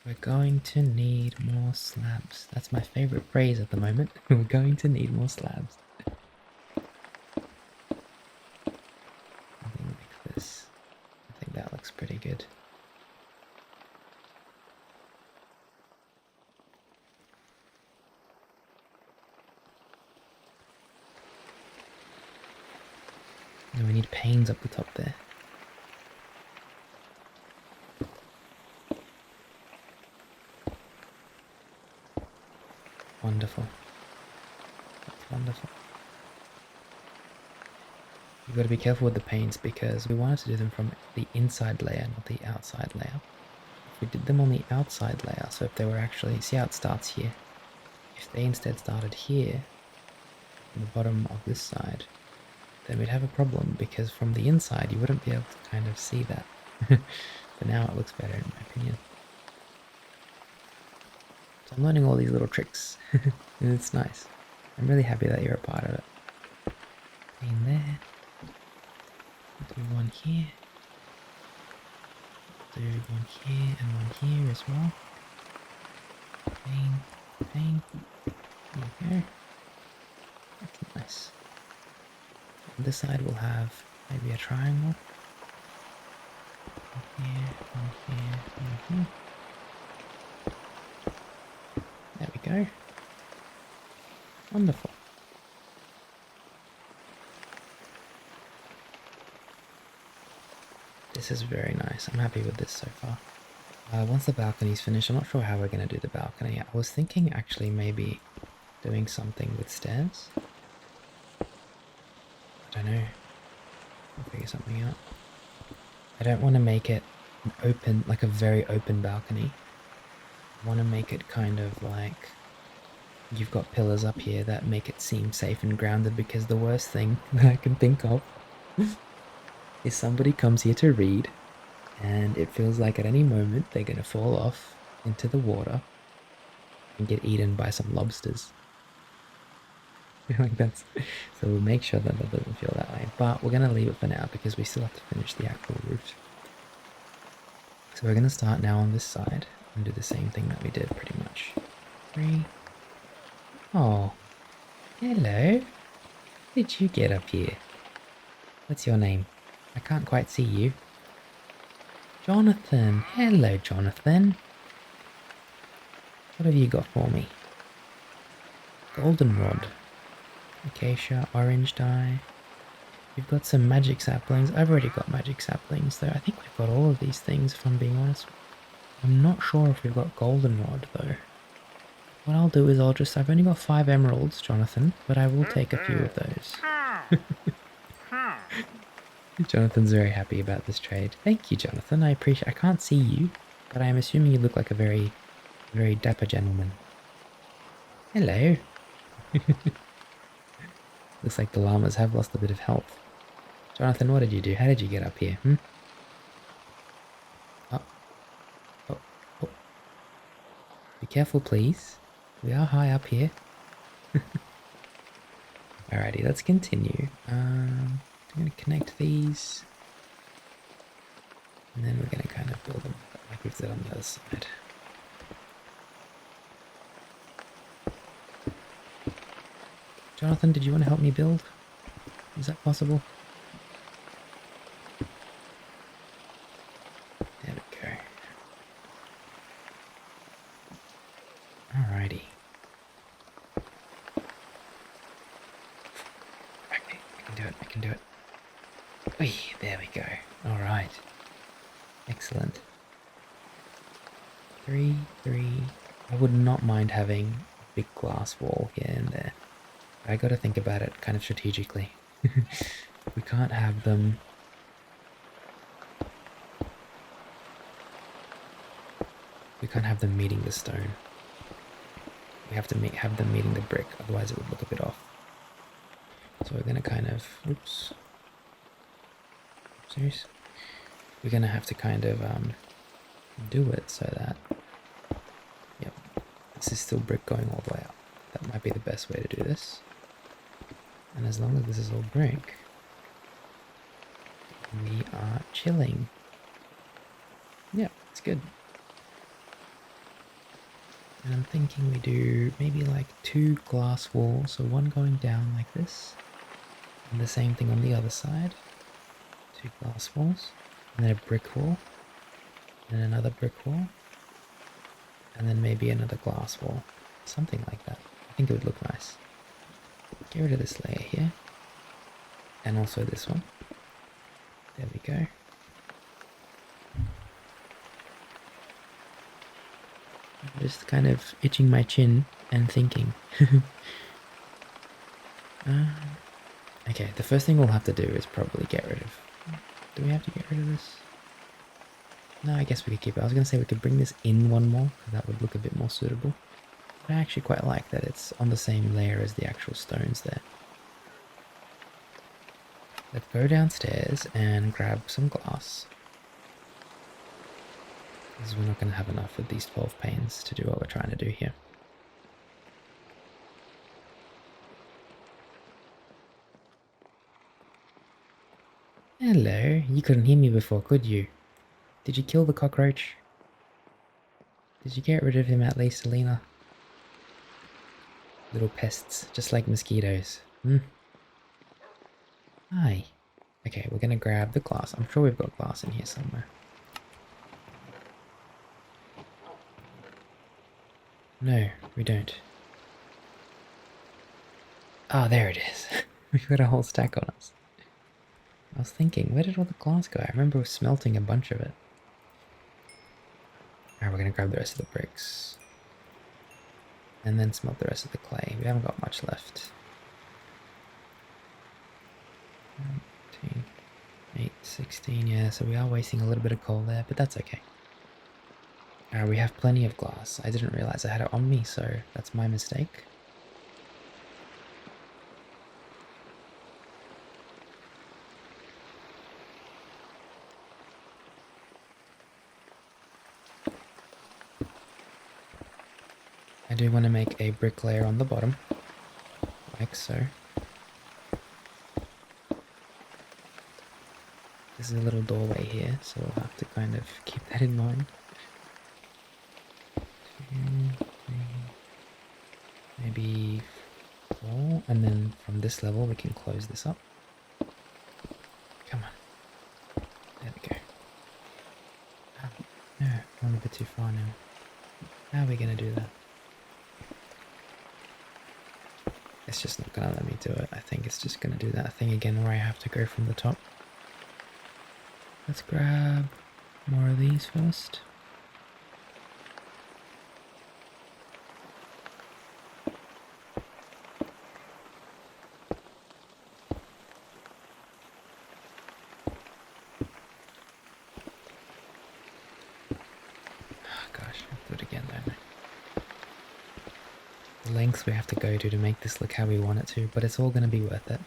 We're going to need more slabs. That's my favorite phrase at the moment. We're going to need more slabs. Something like this. I think that looks pretty good. And we need panes up the top there. Wonderful. That's wonderful. You've got to be careful with the panes because we wanted to do them from the inside layer, not the outside layer. If we did them on the outside layer, so if they were actually, see how it starts here? If they instead started here, on the bottom of this side, then we'd have a problem because from the inside you wouldn't be able to kind of see that. But now it looks better in my opinion. So I'm learning all these little tricks, and it's nice. I'm really happy that you're a part of it. In there. Do one here. Do one here and one here as well. Pane. There we go. That's nice. On this side we'll have maybe a triangle. One here, one here, one here. There we go. Wonderful. This is very nice. I'm happy with this so far. Once the balcony's finished, I'm not sure how we're going to do the balcony. I was thinking actually maybe doing something with stairs. I don't know. I'll figure something out. I don't want to make it an open, like a very open balcony. I want to make it kind of like you've got pillars up here that make it seem safe and grounded, because the worst thing that I can think of is somebody comes here to read and it feels like at any moment they're going to fall off into the water and get eaten by some lobsters. Like that's, so we'll make sure that doesn't feel that way, but we're going to leave it for now because we still have to finish the actual roof. So we're going to start now on this side and do the same thing that we did pretty much. 3. Oh, hello. How did you get up here? What's your name? I can't quite see you. Jonathan. Hello, Jonathan. What have you got for me? Goldenrod. Acacia, orange dye. We've got some magic saplings. I've already got magic saplings though. I think we've got all of these things if I'm being honest. I'm not sure if we've got goldenrod though. What I'll do is I've only got 5 emeralds, Jonathan, but I will take a few of those. Jonathan's very happy about this trade. Thank you, Jonathan. I can't see you, but I'm assuming you look like a very, very dapper gentleman. Hello. Looks like the llamas have lost a bit of health. Jonathan, what did you do? How did you get up here? Oh, oh, oh. Be careful, please. We are high up here. Alrighty, let's continue. I'm going to connect these. And then we're going to kind of build them like we've did on the other side. Jonathan, did you want to help me build? Is that possible? There we go. Alrighty. Okay, I can do it, I can do it. Whee, there we go. Alright. Excellent. 3, 3. I would not mind having a big glass wall here and there. But I gotta think about it kind of strategically. We can't have them... We can't have them meeting the stone. We have to have them meeting the brick, otherwise it would look a bit off. So we're gonna kind of... Oops. Serious? We're gonna have to kind of do it so that... Yep. This is still brick going all the way up. That might be the best way to do this. And as long as this is all brick, we are chilling. Yep, it's good. And I'm thinking we do maybe like 2 glass walls, so one going down like this, and the same thing on the other side. 2 glass walls, and then a brick wall, and another brick wall, and then maybe another glass wall. Something like that. I think it would look nice. Get rid of this layer here, and also this one. There we go. I'm just kind of itching my chin and thinking. Okay, the first thing we'll have to do is probably get rid of... Do we have to get rid of this? No, I guess we could keep it. I was going to say we could bring this in one more, because that would look a bit more suitable. But I actually quite like that it's on the same layer as the actual stones there. Let's go downstairs and grab some glass. Because we're not going to have enough of these 12 panes to do what we're trying to do here. Hello, you couldn't hear me before, could you? Did you kill the cockroach? Did you get rid of him at least, Selena? Little pests, just like mosquitoes. Hi. Okay, we're gonna grab the glass. I'm sure we've got glass in here somewhere. No, we don't. Ah, there it is. We've got a whole stack on us. I was thinking, where did all the glass go? I remember smelting a bunch of it. Alright, we're gonna grab the rest of the bricks. And then smelt the rest of the clay. We haven't got much left. 19, 8, 16, yeah, so we are wasting a little bit of coal there, but that's okay. Alright, we have plenty of glass. I didn't realize I had it on me, so that's my mistake. I do want to make a brick layer on the bottom, like so. There's a little doorway here, so we'll have to kind of keep that in mind. 2, 3, maybe 4, and then from this level we can close this up. Come on. There we go. Oh, no, I'm a bit too far now. How are we going to do that? It's just not going to let me do it. I think it's just going to do that thing again where I have to go from the top. Let's grab more of these first. Oh gosh, I'll do it again, don't I? the lengths we have to go to make this look how we want it to, but it's all going to be worth it.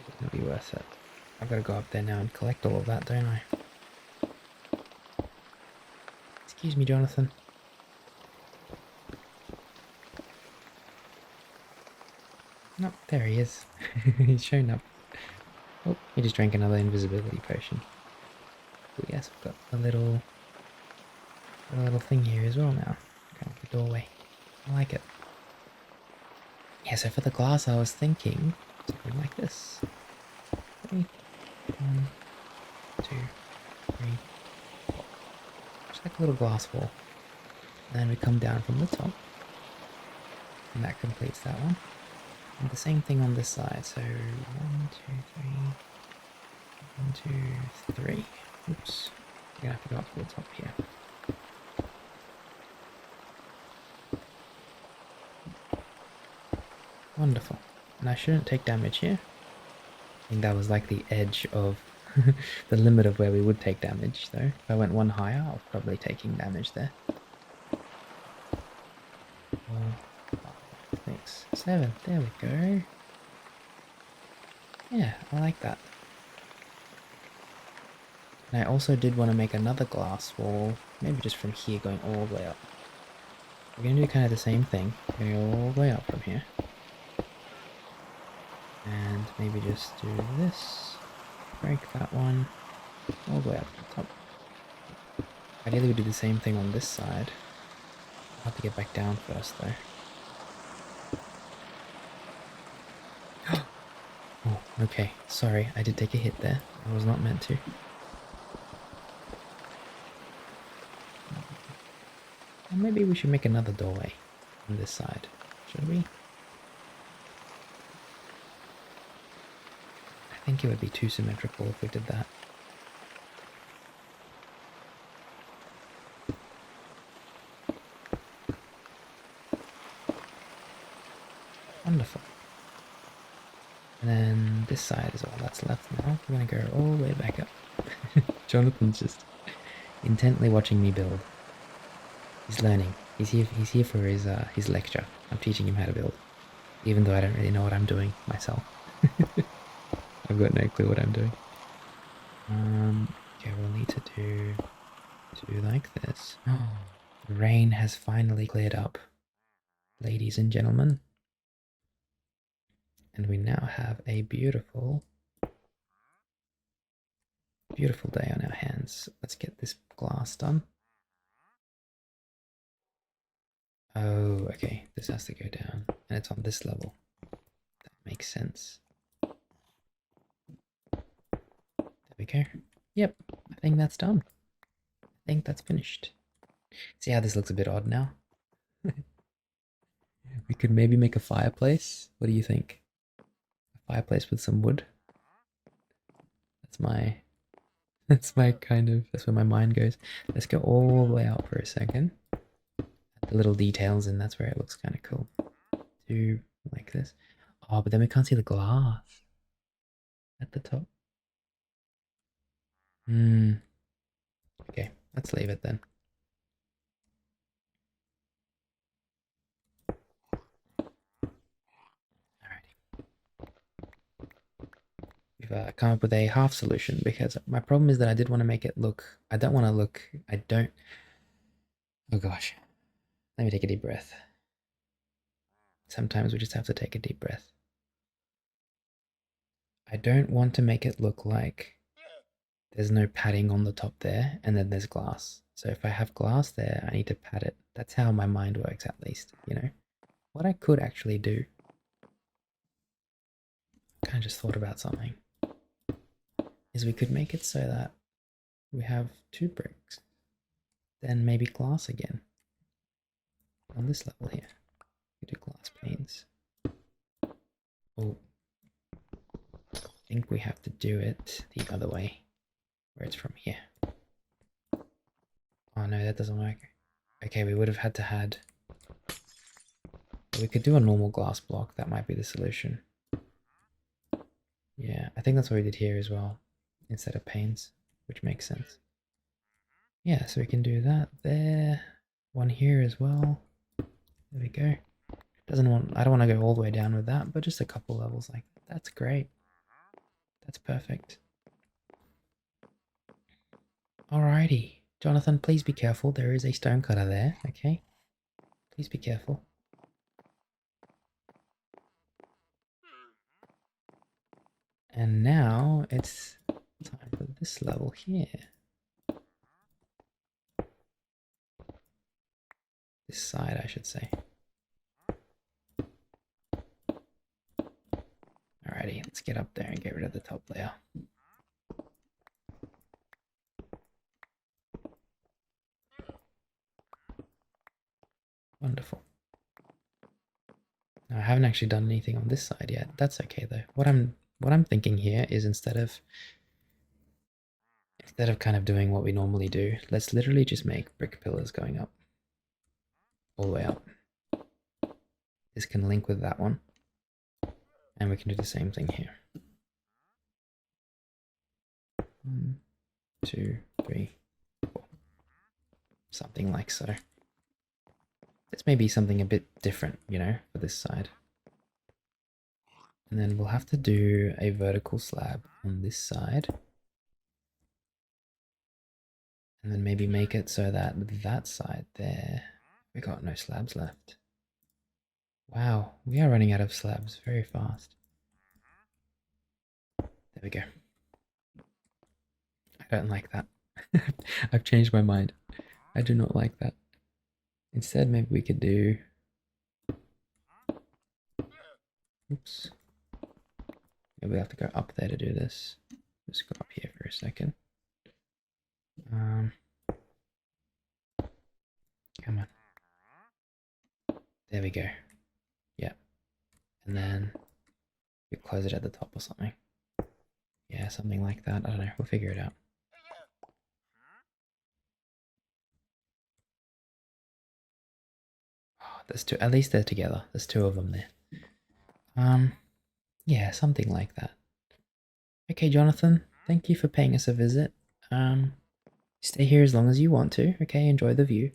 It's going to be worth it. I've got to go up there now and collect all of that, don't I? Excuse me, Jonathan. No, there he is. He's shown up. Oh, he just drank another invisibility potion. Oh yes, we've got a little thing here as well now. Kind of a doorway. I like it. Yeah, so for the glass I was thinking something like this. 3, 1, 2, 3, 4. Just like a little glass wall. And then we come down from the top. And that completes that one. And the same thing on this side. So 1, 2, 3. 1, 2, 3. Oops. We're gonna have to go up to the top here. Wonderful. And I shouldn't take damage here. I think that was like the edge of the limit of where we would take damage though. If I went one higher, I was probably taking damage there. 4, 5, 6, 7. There we go. Yeah, I like that. And I also did want to make another glass wall, maybe just from here going all the way up. We're going to do kind of the same thing, going all the way up from here. And maybe just do this, break that one, all the way up to the top. Ideally we do the same thing on this side. I'll have to get back down first though. Oh, okay, sorry, I did take a hit there. I was not meant to. Well, maybe we should make another doorway on this side, should we? I think it would be too symmetrical if we did that. Wonderful. And then this side is all that's left now. We're going to go all the way back up. Jonathan's just intently watching me build. He's learning. He's here for his lecture. I'm teaching him how to build. Even though I don't really know what I'm doing myself. I've got no clue what I'm doing. Okay, we'll need to do like this. The rain has finally cleared up, ladies and gentlemen. And we now have a beautiful day on our hands. Let's get this glass done. Oh, okay, this has to go down, and it's on this level. That makes sense. There we go. Yep, I think that's done. I think that's finished. See how this looks a bit odd now? We could maybe make a fireplace. What do you think? A fireplace with some wood? That's where my mind goes. Let's go all the way out for a second. Add the little details, and that's where it looks kind of cool. Do like this. Oh, but then we can't see the glass at the top. Okay, let's leave it then. We've come up with a half solution because my problem is that I did want to make it look. I don't. Oh gosh. Let me take a deep breath. Sometimes we just have to take a deep breath. I don't want to make it look like there's no padding on the top there and then there's glass. So if I have glass there, I need to pad it. That's how my mind works, at least, you know. What I could actually do, I kind of just thought about something, is we could make it so that we have 2 bricks, then maybe glass again on this level here. We do glass panes. Oh, I think we have to do it the other way, where it's from here. Oh no, that doesn't work. Okay, we would have had to had. We could do a normal glass block. That might be the solution. Yeah, I think that's what we did here as well, instead of panes, which makes sense. Yeah, so we can do that there. One here as well. There we go. I don't want to go all the way down with that, but just a couple levels like that. That's great. That's perfect. Alrighty. Jonathan, please be careful. There is a stone cutter there, okay? Please be careful. And now it's time for this level here. This side, I should say. Alrighty, let's get up there and get rid of the top layer. Wonderful. Now, I haven't actually done anything on this side yet. That's okay though. What I'm thinking here is instead of kind of doing what we normally do, let's literally just make brick pillars going up. All the way up. This can link with that one. And we can do the same thing here. 1, 2, 3, 4. Something like so. This may be something a bit different, you know, for this side. And then we'll have to do a vertical slab on this side. And then maybe make it so that that side there, we got no slabs left. Wow, we are running out of slabs very fast. There we go. I don't like that. I've changed my mind. I do not like that. Instead, maybe we could do... Oops. Maybe we have to go up there to do this. Just go up here for a second. Come on. There we go. Yeah. And then we close it at the top or something. Yeah, something like that. I don't know. We'll figure it out. Oh, there's two. At least they're together. There's two of them there. Yeah, something like that. Okay, Jonathan. Thank you for paying us a visit. Stay here as long as you want to. Okay, enjoy the view.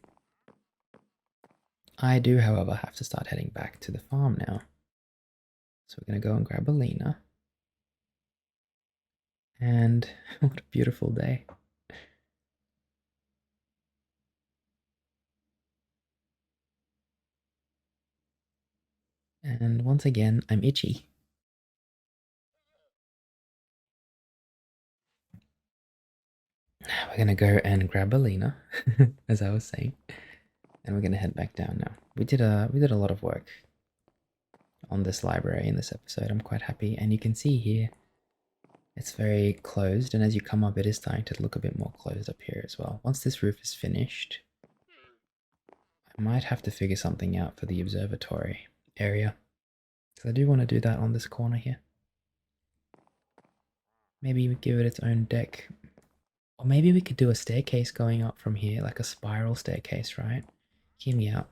I do, however, have to start heading back to the farm now. So we're going to go and grab Alina. And what a beautiful day. And once again, I'm itchy. We're going to go and grab Alina, as I was saying. And we're going to head back down now. We did a lot of work on this library in this episode. I'm quite happy. And you can see here, it's very closed. And as you come up, it is starting to look a bit more closed up here as well. Once this roof is finished, I might have to figure something out for the observatory area. So I do want to do that on this corner here. Maybe we give it its own deck. Or maybe we could do a staircase going up from here, like a spiral staircase, right? Hear me out.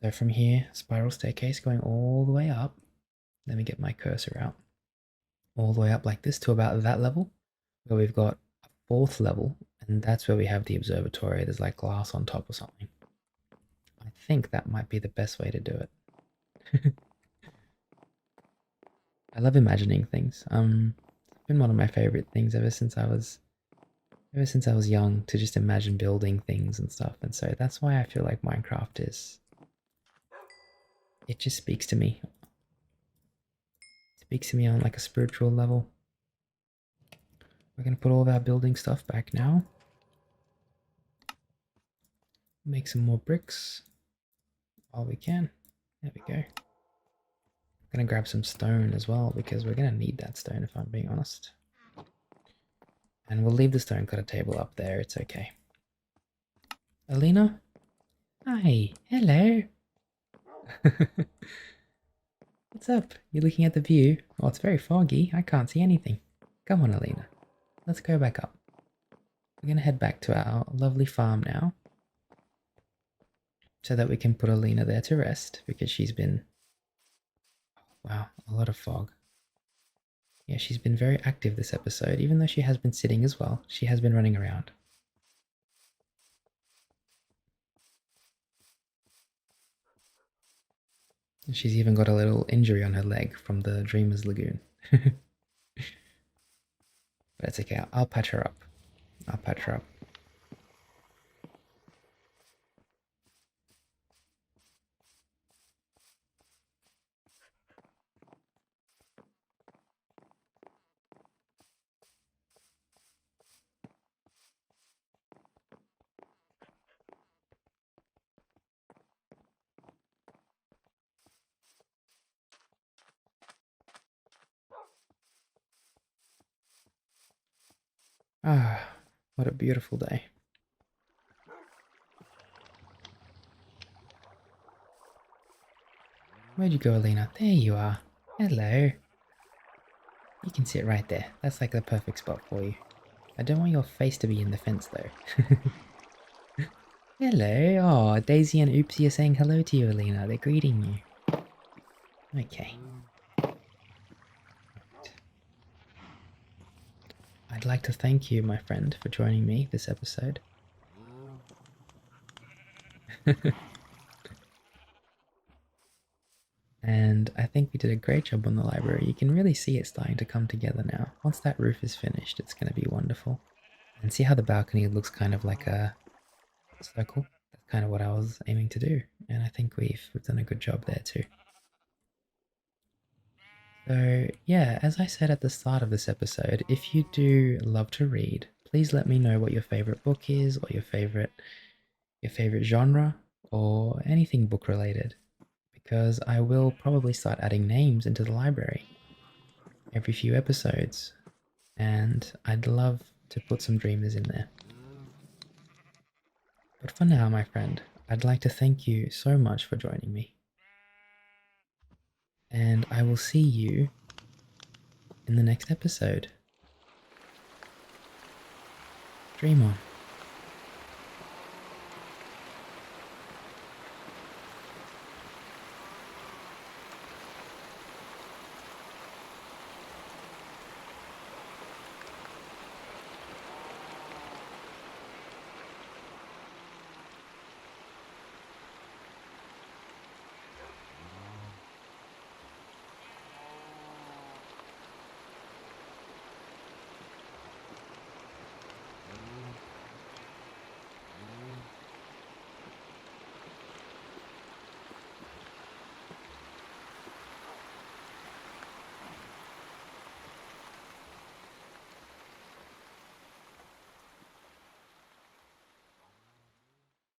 So from here, spiral staircase going all the way up. Let me get my cursor out. All the way up like this to about that level, where we've got a fourth level, and that's where we have the observatory. There's like glass on top or something. I think that might be the best way to do it. I love imagining things. It's been one of my favorite things ever since I was young, to just imagine building things and stuff. And so that's why I feel like Minecraft it just speaks to me. It speaks to me on like a spiritual level. We're going to put all of our building stuff back now. Make some more bricks while we can. There we go. I'm going to grab some stone as well, because we're going to need that stone if I'm being honest. And we'll leave the stone cutter table up there. It's okay. Alina? Hi. Hello. What's up? You're looking at the view? Oh, it's very foggy. I can't see anything. Come on, Alina. Let's go back up. We're going to head back to our lovely farm now, so that we can put Alina there to rest, because she's been... Wow, a lot of fog. Yeah, she's been very active this episode. Even though she has been sitting as well, she has been running around. She's even got a little injury on her leg from the Dreamer's Lagoon. But it's okay, I'll patch her up. I'll patch her up. Ah, what a beautiful day. Where'd you go, Alina? There you are. Hello. You can sit right there. That's like the perfect spot for you. I don't want your face to be in the fence though. Hello. Oh, Daisy and Oopsie are saying hello to you, Alina. They're greeting you. Okay. I'd like to thank you, my friend, for joining me this episode. And I think we did a great job on the library. You can really see it starting to come together now. Once that roof is finished, it's going to be wonderful. And see how the balcony looks kind of like a circle? That's kind of what I was aiming to do. And I think we've done a good job there too. So yeah, as I said at the start of this episode, if you do love to read, please let me know what your favorite book is or your favorite genre or anything book related, because I will probably start adding names into the library every few episodes, and I'd love to put some dreamers in there. But for now, my friend, I'd like to thank you so much for joining me, and I will see you in the next episode. Dream on.